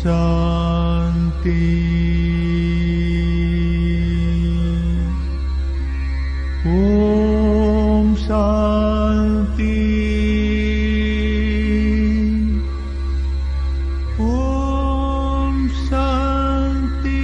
ಶಾಂತಿ. ಓಂ ಶಾಂತಿ. ಓಂ ಶಾಂತಿ.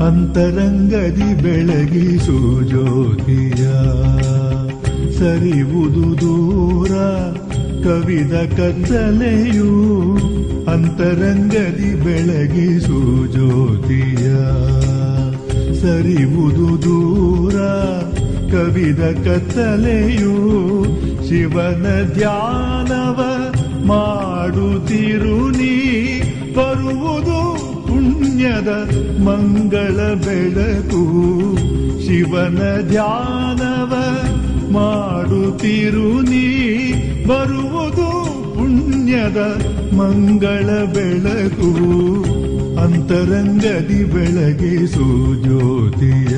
ಅಂತರಂಗದಿ ಬೆಳಗಿಸು ಜ್ಯೋತಿಯ, ಸರಿವುದು ದೂರ ಕವಿದ ಕತ್ತಲೆಯು. ಅಂತರಂಗದಿ ಬೆಳಗಿಸು ಜ್ಯೋತಿಯ, ಸರಿವುದು ದೂರ ಕವಿದ ಕತ್ತಲೆಯು. ಶಿವನ ಧ್ಯಾನವ ಮಾಡುತ್ತಿರು ನೀ, ಬರುವುದು ಪುಣ್ಯದ ಮಂಗಳ ಬೆಳಕು. ಶಿವನ ಧ್ಯಾನವ ಮಾಡುತ್ತಿರು ನೀ, ಬರುವುದು ಪುಣ್ಯದ ಮಂಗಳ ಬೆಳಕು. ಅಂತರಂಗದಿ ಬೆಳಗಿಸು ಜ್ಯೋತಿಯ,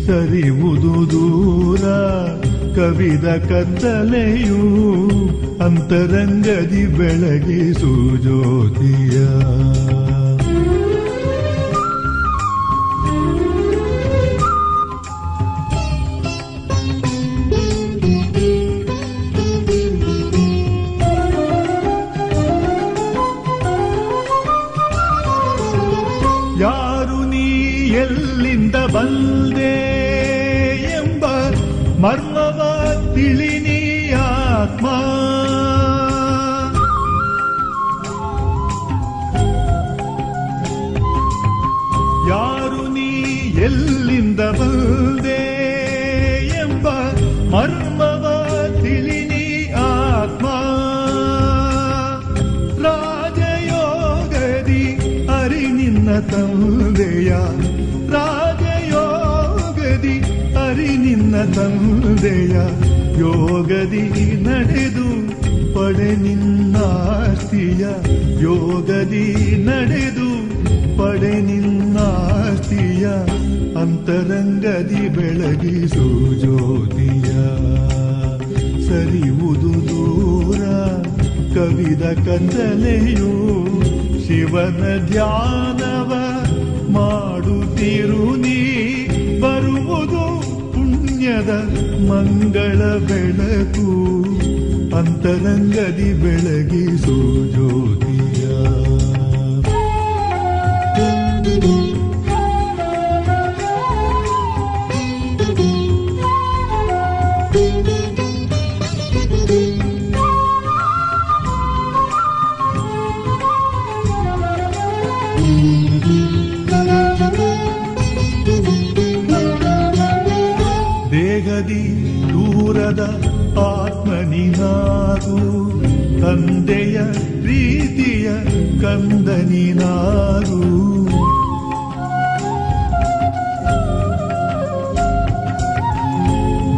ಸರಿವುದು ದೂರ ಕವಿದ ಕತ್ತಲೆಯು. ಅಂತರಂಗದಿ ಬೆಳಗಿಸು ಜ್ಯೋತಿಯ. ಯಾರು ನೀ ಎಲ್ಲಿಂದ ಬಂದೆ ಎಂಬ ಮರ್ಮವ ತಿಳಿನಿ ಆತ್ಮ. ಯಾರು ನೀ ಎಲ್ಲಿಂದ ಬಂದೆ ಎಂಬ ಮರ್ಮವ ತಿಳಿನಿ ಆತ್ಮ. ರಾಜಯೋಗದಿ ಅರಿ ನಿನ್ನ ತಂದೆಯ, ರಾಜಯೋಗದಿ ಅರಿ ನಿನ್ನ ತಂದೆಯ. ಯೋಗದಿ ನಡೆದು ಪಡೆ ನಿನ್ನಾಸ್ತಿಯ, ಯೋಗದಿ ನಡೆದು ಪಡೆ ನಿನ್ನಾಸ್ತಿಯ. ಅಂತರಂಗದಿ ಬೆಳಗಿಸು ಜ್ಯೋತಿಯ, ಸರಿವುದು ದೂರ ಕವಿದ ಕತ್ತಲೆಯು. ಶಿವನ ಧ್ಯಾನವ ಮಾಡುತ್ತಿರು ನೀ, ಬರುವುದು ಪುಣ್ಯದ ಮಂಗಳ ಬೆಳಕು. ಅಂತರಂಗದಿ ಬೆಳಗಿಸು ಜ್ಯೋತಿಯ. ದೇಹದಿ ದೂರದ ಆತ್ಮನಿನಾಗು, ತಂದೆಯ ಪ್ರೀತಿಯ ಕಂದನಿನಾಗು.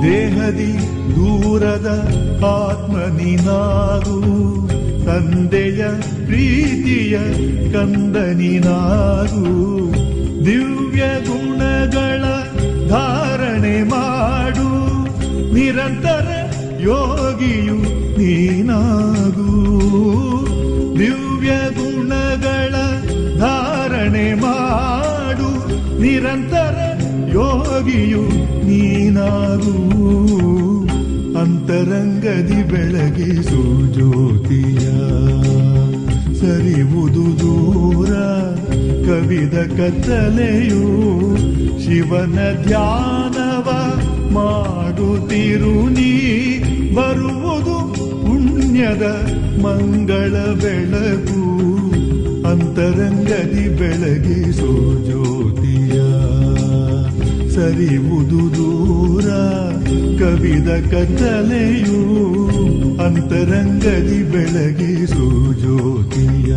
ದೇಹದಿ ದೂರದ ಆತ್ಮನಿನಾಗು, ತಂದೆಯ ಪ್ರೀತಿಯ ಕಂದನಿನಾಗು. ದಿವ್ಯ ಗುಣಗಳ ಧಾರಣೆ ಮಾಡು, ನಿರಂತರ ಯೋಗಿಯು ನೀನಾಗು. ದಿವ್ಯ ಗುಣಗಳ ಧಾರಣೆ ಮಾಡು, ನಿರಂತರ ಯೋಗಿಯು ನೀನಾಗು. ಅಂತರಂಗದಿ ಬೆಳಗಿಸು ಜ್ಯೋತಿಯ, ಸರಿವುದು ದೂರ ಕವಿದ ಕತ್ತಲೆಯು. ಶಿವನ ಧ್ಯಾನವ ಮಾಡುತ್ತಿರು ನೀ, ಬರುವುದು ಪುಣ್ಯದ ಮಂಗಳ ಬೆಳಕು. ಅಂತರಂಗದಿ ಬೆಳಗಿಸು ಜ್ಯೋತಿಯ, ಸರಿವುದು ದೂರ ಕವಿದ ಕತ್ತಲೆಯು. ಅಂತರಂಗದಿ ಬೆಳಗಿಸು ಜ್ಯೋತಿಯ.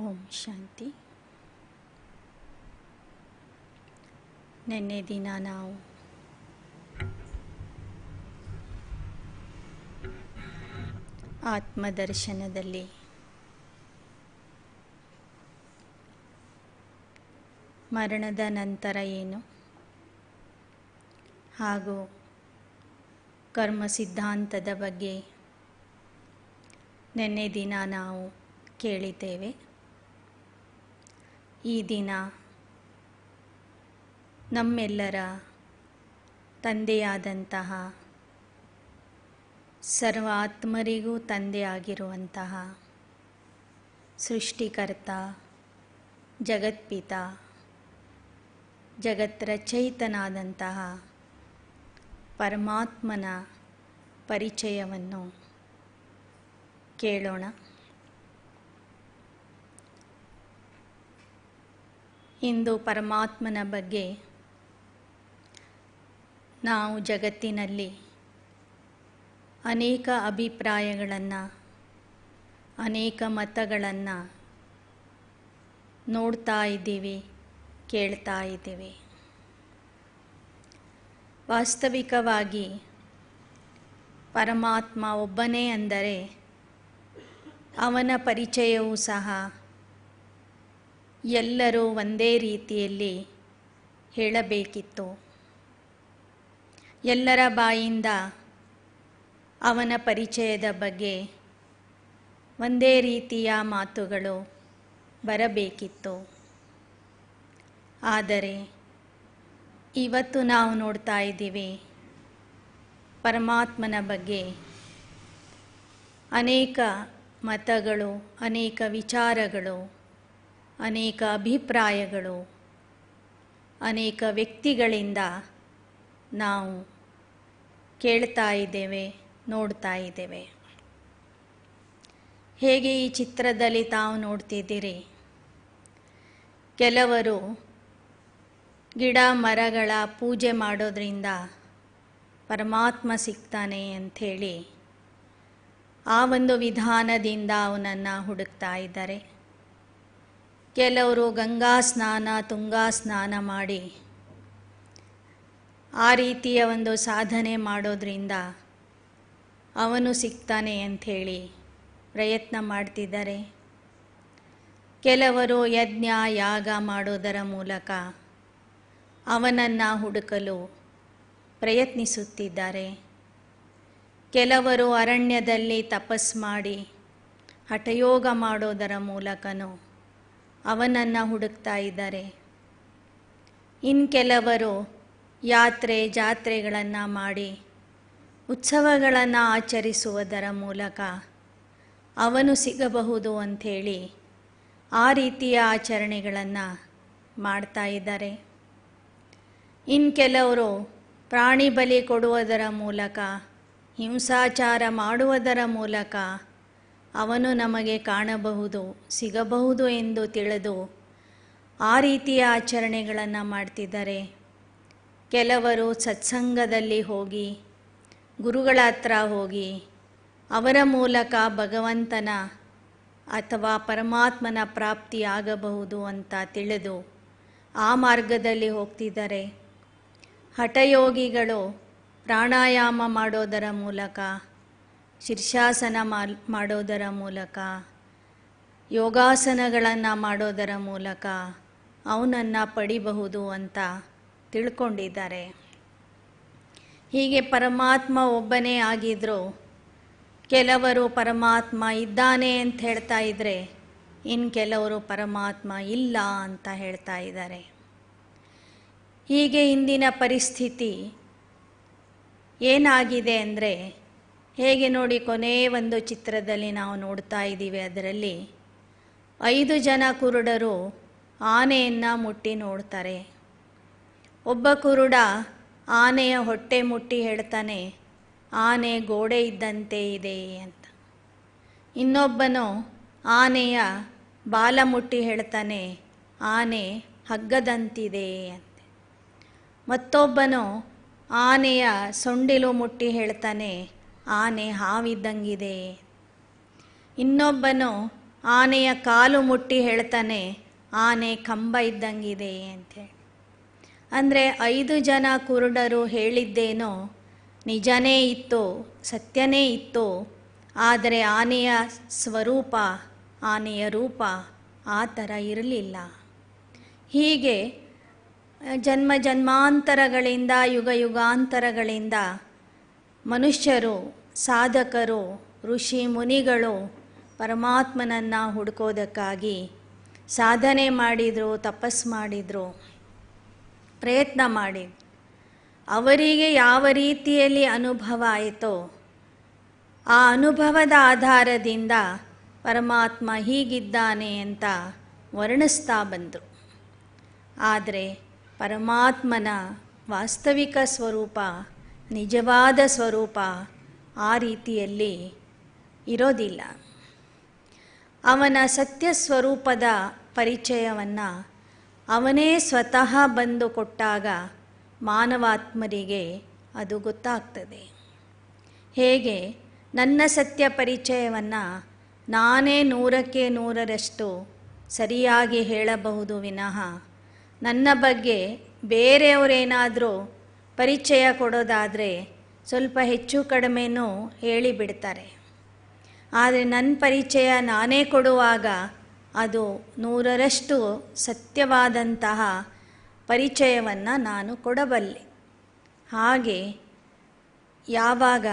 ಓಂ ಶಾಂತಿ. ನಿನ್ನೆ ದಿನ ನಾವು ಆತ್ಮದರ್ಶನದಲ್ಲಿ ಮರಣದ ನಂತರ ಏನು ಹಾಗೂ ಕರ್ಮ ಸಿದ್ಧಾಂತದ ಬಗ್ಗೆ ನಿನ್ನೆ ದಿನ ನಾವು ಕೇಳಿದ್ದೇವೆ. ಈ ದಿನ ನಮ್ಮೆಲ್ಲರ ತಂದೆಯಾದಂತಹ ಸರ್ವ ಆತ್ಮರಿಗೂ ತಂದೆಯಾಗಿರುವಂತಹ ಸೃಷ್ಟಿಕರ್ತ, ಜಗತ್ಪಿತ, ಜಗತ್ರಚಯಿತನಾದಂತಹ ಪರಮಾತ್ಮನ ಪರಿಚಯವನ್ನು ಕೇಳೋಣ. ಇಂದು ಪರಮಾತ್ಮನ ಬಗ್ಗೆ ನಾವು ಜಗತ್ತಿನಲ್ಲಿ ಅನೇಕ ಅಭಿಪ್ರಾಯಗಳನ್ನು, ಅನೇಕ ಮತಗಳನ್ನು ನೋಡ್ತಾ ಇದ್ದೀವಿ, ಕೇಳ್ತಾ ಇದ್ದೀವಿ. ವಾಸ್ತವಿಕವಾಗಿ ಪರಮಾತ್ಮ ಒಬ್ಬನೇ ಅಂದರೆ ಅವನ ಪರಿಚಯವೂ ಸಹ ಎಲ್ಲರೂ ಒಂದೇ ರೀತಿಯಲ್ಲಿ ಹೇಳಬೇಕಿತ್ತು. ಎಲ್ಲರ ಬಾಯಿಂದ ಅವನ ಪರಿಚಯದ ಬಗ್ಗೆ ಒಂದೇ ರೀತಿಯ ಮಾತುಗಳು ಬರಬೇಕಿತ್ತು. ಆದರೆ ಇವತ್ತು ನಾವು ನೋಡ್ತಾ ಇದ್ದೀವಿ, ಪರಮಾತ್ಮನ ಬಗ್ಗೆ ಅನೇಕ ಮತಗಳು, ಅನೇಕ ವಿಚಾರಗಳು, ಅನೇಕ ಅಭಿಪ್ರಾಯಗಳು, ಅನೇಕ ವ್ಯಕ್ತಿಗಳಿಂದ ನಾವು ಕೇಳ್ತಾ ಇದ್ದೇವೆ, ನೋಡ್ತಾ ಇದ್ದೇವೆ. ಹೇಗೆ ಈ ಚಿತ್ರದಲ್ಲಿ ತಾವು ನೋಡ್ತಿದ್ದೀರಿ, ಕೆಲವರು ಗಿಡ ಮರಗಳ ಪೂಜೆ ಮಾಡೋದ್ರಿಂದ ಪರಮಾತ್ಮ ಸಿಗ್ತಾನೆ ಅಂಥೇಳಿ ಆ ಒಂದು ವಿಧಾನದಿಂದ ಅವನನ್ನು ಹುಡುಕ್ತಾ ಇದ್ದಾರೆ. ಕೆಲವರು ಗಂಗಾ ಸ್ನಾನ, ತುಂಗಾ ಸ್ನಾನ ಮಾಡಿ ಆ ರೀತಿಯ ಒಂದು ಸಾಧನೆ ಮಾಡೋದ್ರಿಂದ ಅವನು ಸಿಗ್ತಾನೆ ಅಂಥೇಳಿ ಪ್ರಯತ್ನ ಮಾಡ್ತಿದ್ದಾರೆ. ಕೆಲವರು ಯಜ್ಞ ಯಾಗ ಮಾಡೋದರ ಮೂಲಕ ಅವನನ್ನು ಹುಡುಕಲು ಪ್ರಯತ್ನಿಸುತ್ತಿದ್ದಾರೆ. ಕೆಲವರು ಅರಣ್ಯದಲ್ಲಿ ತಪಸ್ಸು ಮಾಡಿ ಹಠಯೋಗ ಮಾಡೋದರ ಮೂಲಕನೂ ಅವನನ್ನು ಹುಡುಕ್ತಾ ಇದ್ದಾರೆ. ಇನ್ನು ಕೆಲವರು ಯಾತ್ರೆ ಜಾತ್ರೆಗಳನ್ನು ಮಾಡಿ ಉತ್ಸವಗಳನ್ನು ಆಚರಿಸುವುದರ ಮೂಲಕ ಅವನು ಸಿಗಬಹುದು ಅಂಥೇಳಿ ಆ ರೀತಿಯ ಆಚರಣೆಗಳನ್ನು ಮಾಡ್ತಾ ಇದ್ದಾರೆ. ಇನ್ನು ಕೆಲವರು ಪ್ರಾಣಿ ಬಲಿ ಕೊಡುವುದರ ಮೂಲಕ, ಹಿಂಸಾಚಾರ ಮಾಡುವುದರ ಮೂಲಕ ಅವನು ನಮಗೆ ಕಾಣಬಹುದು, ಸಿಗಬಹುದು ಎಂದು ತಿಳಿದು ಆ ರೀತಿಯ ಆಚರಣೆಗಳನ್ನು ಮಾಡ್ತಿದ್ದಾರೆ. ಕೆಲವರು ಸತ್ಸಂಗದಲ್ಲಿ ಹೋಗಿ, ಗುರುಗಳ ಹತ್ರ ಹೋಗಿ ಅವರ ಮೂಲಕ ಭಗವಂತನ ಅಥವಾ ಪರಮಾತ್ಮನ ಪ್ರಾಪ್ತಿಯಾಗಬಹುದು ಅಂತ ತಿಳಿದು ಆ ಮಾರ್ಗದಲ್ಲಿ ಹೋಗ್ತಿದ್ದಾರೆ. ಹಠಯೋಗಿಗಳು ಪ್ರಾಣಾಯಾಮ ಮಾಡೋದರ ಮೂಲಕ, ಶೀರ್ಷಾಸನ ಮಾಡೋದರ ಮೂಲಕ, ಯೋಗಾಸನಗಳನ್ನು ಮಾಡೋದರ ಮೂಲಕ ಅವನನ್ನು ಪಡಿಬಹುದು ಅಂತ ತಿಳ್ಕೊಂಡಿದ್ದಾರೆ. ಹೀಗೆ ಪರಮಾತ್ಮ ಒಬ್ಬನೇ ಆಗಿದ್ದರೂ ಕೆಲವರು ಪರಮಾತ್ಮ ಇದ್ದಾನೆ ಅಂತ ಹೇಳ್ತಾ ಇದ್ದರೆ, ಇನ್ನು ಕೆಲವರು ಪರಮಾತ್ಮ ಇಲ್ಲ ಅಂತ ಹೇಳ್ತಾ ಇದ್ದಾರೆ. ಹೀಗೆ ಇಂದಿನ ಪರಿಸ್ಥಿತಿ ಏನಾಗಿದೆ ಅಂದರೆ, ಹೇಗೆ ನೋಡಿ, ಕೊನೆಯ ಒಂದು ಚಿತ್ರದಲ್ಲಿ ನಾವು ನೋಡ್ತಾ ಇದ್ದೀವಿ, ಅದರಲ್ಲಿ 5 ಜನ ಕುರುಡರು ಆನೆಯನ್ನು ಮುಟ್ಟಿ ನೋಡ್ತಾರೆ. ಒಬ್ಬ ಕುರುಡ ಆನೆಯ ಹೊಟ್ಟೆ ಮುಟ್ಟಿ ಹೇಳ್ತಾನೆ, ಆನೆ ಗೋಡೆ ಇದ್ದಂತೆ ಇದೆ ಅಂತ. ಇನ್ನೊಬ್ಬನು ಆನೆಯ ಬಾಲ ಮುಟ್ಟಿ ಹೇಳ್ತಾನೆ, ಆನೆ ಹಗ್ಗದಂತಿದೆ ಅಂತ. ಮತ್ತೊಬ್ಬನು ಆನೆಯ ಸೊಂಡಿಲು ಮುಟ್ಟಿ ಹೇಳ್ತಾನೆ, ಆನೆ ಹಾವಿದ್ದಂಗಿದೆ. ಇನ್ನೊಬ್ಬನು ಆನೆಯ ಕಾಲು ಮುಟ್ಟಿ ಹೇಳ್ತಾನೆ, ಆನೆ ಕಂಬ ಇದ್ದಂಗಿದೆ ಅಂಥೇಳಿ. ಅಂದರೆ 5 ಜನ ಕುರುಡರು ಹೇಳಿದ್ದೇನೋ ನಿಜನೇ ಇತ್ತು, ಸತ್ಯನೇ ಇತ್ತು. ಆದರೆ ಆನೆಯ ಸ್ವರೂಪ, ಆನೆಯ ರೂಪ ಆ ಥರ ಇರಲಿಲ್ಲ. ಹೀಗೆ ಜನ್ಮ ಜನ್ಮಾಂತರಗಳಿಂದ, ಯುಗ ಯುಗಾಂತರಗಳಿಂದ ಮನುಷ್ಯರು, ಸಾಧಕರು, ಋಷಿ ಮುನಿಗಳು ಪರಮಾತ್ಮನನ್ನು ಹುಡುಕೋದಕ್ಕಾಗಿ ಸಾಧನೆ ಮಾಡಿದರು, ತಪಸ್ಸು ಮಾಡಿದರು, ಪ್ರಯತ್ನ ಮಾಡಿದರು. ಅವರಿಗೆ ಯಾವ ರೀತಿಯಲ್ಲಿ ಅನುಭವ ಆಯಿತೋ ಆ ಅನುಭವದ ಆಧಾರದಿಂದ ಪರಮಾತ್ಮ ಹೀಗಿದ್ದಾನೆ ಅಂತ ವರ್ಣಿಸ್ತಾ ಬಂದರು. ಆದರೆ ಪರಮಾತ್ಮನ ವಾಸ್ತವಿಕ ಸ್ವರೂಪ, ನಿಜವಾದ ಸ್ವರೂಪ ಆ ರೀತಿಯಲ್ಲಿ ಇರೋದಿಲ್ಲ. ಅವನ ಸತ್ಯ ಸ್ವರೂಪದ ಪರಿಚಯವನ್ನು ಅವನೇ ಸ್ವತಃ ಬಂದು ಕೊಟ್ಟಾಗ ಮಾನವಾತ್ಮರಿಗೆ ಅದು ಗೊತ್ತಾಗ್ತದೆ. ಹೇಗೆ ನನ್ನ ಸತ್ಯ ಪರಿಚಯವನ್ನು ನಾನೇ 100ಕ್ಕೆ 100ರಷ್ಟು ಸರಿಯಾಗಿ ಹೇಳಬಹುದು ವಿನಃ ನನ್ನ ಬಗ್ಗೆ ಬೇರೆಯವರೇನಾದರೂ ಪರಿಚಯ ಕೊಡೋದಾದರೆ ಸ್ವಲ್ಪ ಹೆಚ್ಚು ಕಡಿಮೆನೂ ಹೇಳಿಬಿಡ್ತಾರೆ. ಆದರೆ ನನ್ನ ಪರಿಚಯ ನಾನೇ ಕೊಡುವಾಗ ಅದು 100ರಷ್ಟು ಸತ್ಯವಾದಂತಹ ಪರಿಚಯವನ್ನು ನಾನು ಕೊಡಬಲ್ಲೆ. ಹಾಗೆ ಯಾವಾಗ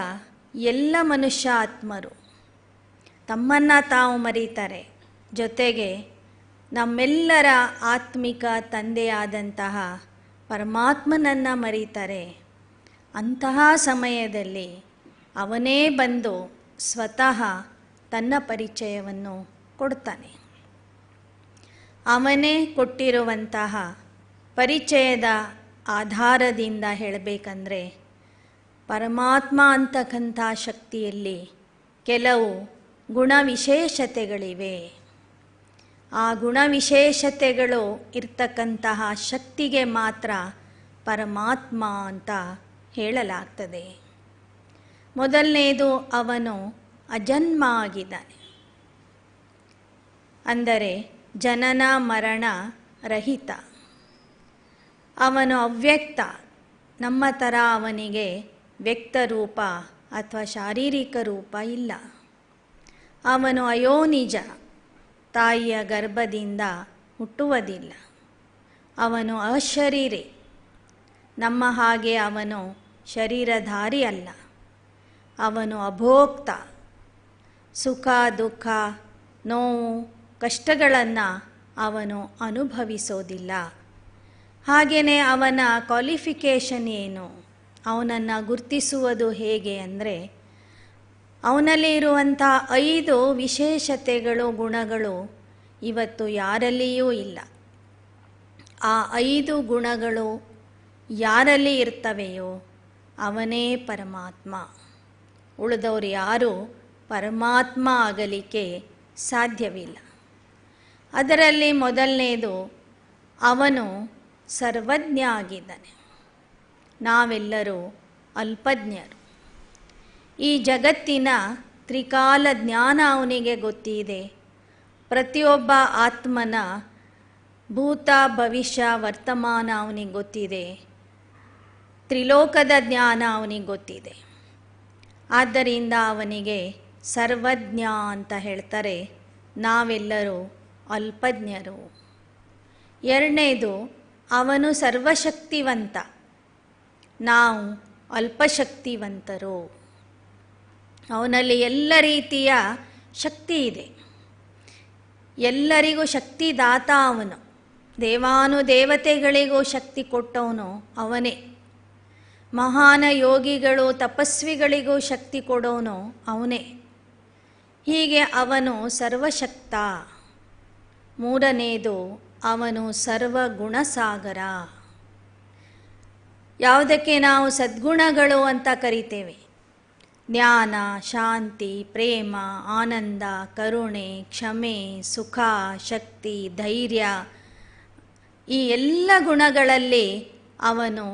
ಎಲ್ಲ ಮನುಷ್ಯ ಆತ್ಮರು ತಮ್ಮನ್ನು ತಾವು ಮರೀತಾರೆ, ಜೊತೆಗೆ ನಮ್ಮೆಲ್ಲರ ಆತ್ಮಿಕ ತಂದೆಯಾದಂತಹ ಪರಮಾತ್ಮನನ್ನು ಮರೀತಾರೆ, ಅಂತಹ ಸಮಯದಲ್ಲಿ ಅವನೇ ಬಂದು ಸ್ವತಃ ತನ್ನ ಪರಿಚಯವನ್ನು ಕೊಡ್ತಾನೆ. ಅವನೇ ಕೊಟ್ಟಿರುವಂತಹ ಪರಿಚಯದ ಆಧಾರದಿಂದ ಹೇಳಬೇಕಂದ್ರೆ, ಪರಮಾತ್ಮ ಅಂತಕ್ಕಂಥ ಶಕ್ತಿಯಲ್ಲಿ ಕೆಲವು ಗುಣವಿಶೇಷತೆಗಳಿವೆ. ಆ ಗುಣವಿಶೇಷತೆಗಳು ಇರ್ತಕ್ಕಂತಹ ಶಕ್ತಿಗೆ ಮಾತ್ರ ಪರಮಾತ್ಮ ಅಂತ ಹೇಳಲಾಗ್ತದೆ. ಮೊದಲನೇದು, ಅವನು ಅಜನ್ಮ ಆಗಿದ್ದಾನೆ. ಅಂದರೆ ಜನನ ಮರಣ ರಹಿತ. ಅವನು ಅವ್ಯಕ್ತ. ನಮ್ಮ ಥರ ಅವನಿಗೆ ವ್ಯಕ್ತ ರೂಪ ಅಥವಾ ಶಾರೀರಿಕ ರೂಪ ಇಲ್ಲ. ಅವನು ಅಯೋನಿಜ, ತಾಯಿಯ ಗರ್ಭದಿಂದ ಹುಟ್ಟುವುದಿಲ್ಲ. ಅವನು ಅಶರೀರಿ. ನಮ್ಮ ಹಾಗೆ ಅವನು ಶರೀರಧಾರಿ ಅಲ್ಲ. ಅವನು ಅಭೋಕ್ತ. ಸುಖ ದುಃಖ ನೋವು ಕಷ್ಟಗಳನ್ನು ಅವನು ಅನುಭವಿಸೋದಿಲ್ಲ. ಹಾಗೆಯೇ ಅವನ ಕ್ವಾಲಿಫಿಕೇಷನ್ ಏನು, ಅವನನ್ನು ಗುರುತಿಸುವುದು ಹೇಗೆ ಅಂದರೆ, ಅವನಲ್ಲಿ ಇರುವಂಥ 5 ವಿಶೇಷತೆಗಳು, ಗುಣಗಳು ಇವತ್ತು ಯಾರಲ್ಲಿಯೂ ಇಲ್ಲ. ಆ 5 ಗುಣಗಳು ಯಾರಲ್ಲಿ ಇರ್ತವೆಯೋ ಅವನೇ ಪರಮಾತ್ಮ. ಉಳಿದವರು ಯಾರೂ ಪರಮಾತ್ಮ ಆಗಲಿಕ್ಕೆ ಸಾಧ್ಯವಿಲ್ಲ. ಅದರಲ್ಲಿ ಮೊದಲನೇದು, ಅವನು ಸರ್ವಜ್ಞ ಆಗಿದ್ದಾನೆ. ನಾವೆಲ್ಲರೂ ಅಲ್ಪಜ್ಞರು. ಈ ಜಗತ್ತಿನ ತ್ರಿಕಾಲ ಜ್ಞಾನ ಅವನಿಗೆ ಗೊತ್ತಿದೆ. ಪ್ರತಿಯೊಬ್ಬ ಆತ್ಮನ ಭೂತ ಭವಿಷ್ಯ ವರ್ತಮಾನ ಅವನಿಗೆ ಗೊತ್ತಿದೆ. ತ್ರಿಲೋಕದ ಜ್ಞಾನ ಅವನಿಗೆ ಗೊತ್ತಿದೆ. ಆದ್ದರಿಂದ ಅವನಿಗೆ ಸರ್ವಜ್ಞ ಅಂತ ಹೇಳ್ತಾರೆ. ನಾವೆಲ್ಲರೂ ಅಲ್ಪಜ್ಞರು. ಎರಡನೇದು, ಅವನು ಸರ್ವಶಕ್ತಿವಂತ, ನಾವು ಅಲ್ಪಶಕ್ತಿವಂತರು. ಅವನಲ್ಲಿ ಎಲ್ಲ ರೀತಿಯ ಶಕ್ತಿ ಇದೆ. ಎಲ್ಲರಿಗೂ ಶಕ್ತಿದಾತ ಅವನು. ದೇವಾನುದೇವತೆಗಳಿಗೂ ಶಕ್ತಿ ಕೊಟ್ಟವನು ಅವನೇ. ಮಹಾನ ಯೋಗಿಗಳು ತಪಸ್ವಿಗಳಿಗೂ ಶಕ್ತಿ ಕೊಡೋನು ಅವನೇ. ಹೀಗೆ ಅವನು ಸರ್ವಶಕ್ತ. ಮೂರನೇದು, ಅವನು ಸರ್ವಗುಣಸಾಗರ. ಯಾವುದಕ್ಕೆ ನಾವು ಸದ್ಗುಣಗಳು ಅಂತ ಕರಿತೇವೆ, ಜ್ಞಾನ, ಶಾಂತಿ, ಪ್ರೇಮ, ಆನಂದ, ಕರುಣೆ, ಕ್ಷಮೆ, ಸುಖ, ಶಕ್ತಿ, ಧೈರ್ಯ, ಈ ಎಲ್ಲ ಗುಣಗಳಲ್ಲಿ ಅವನು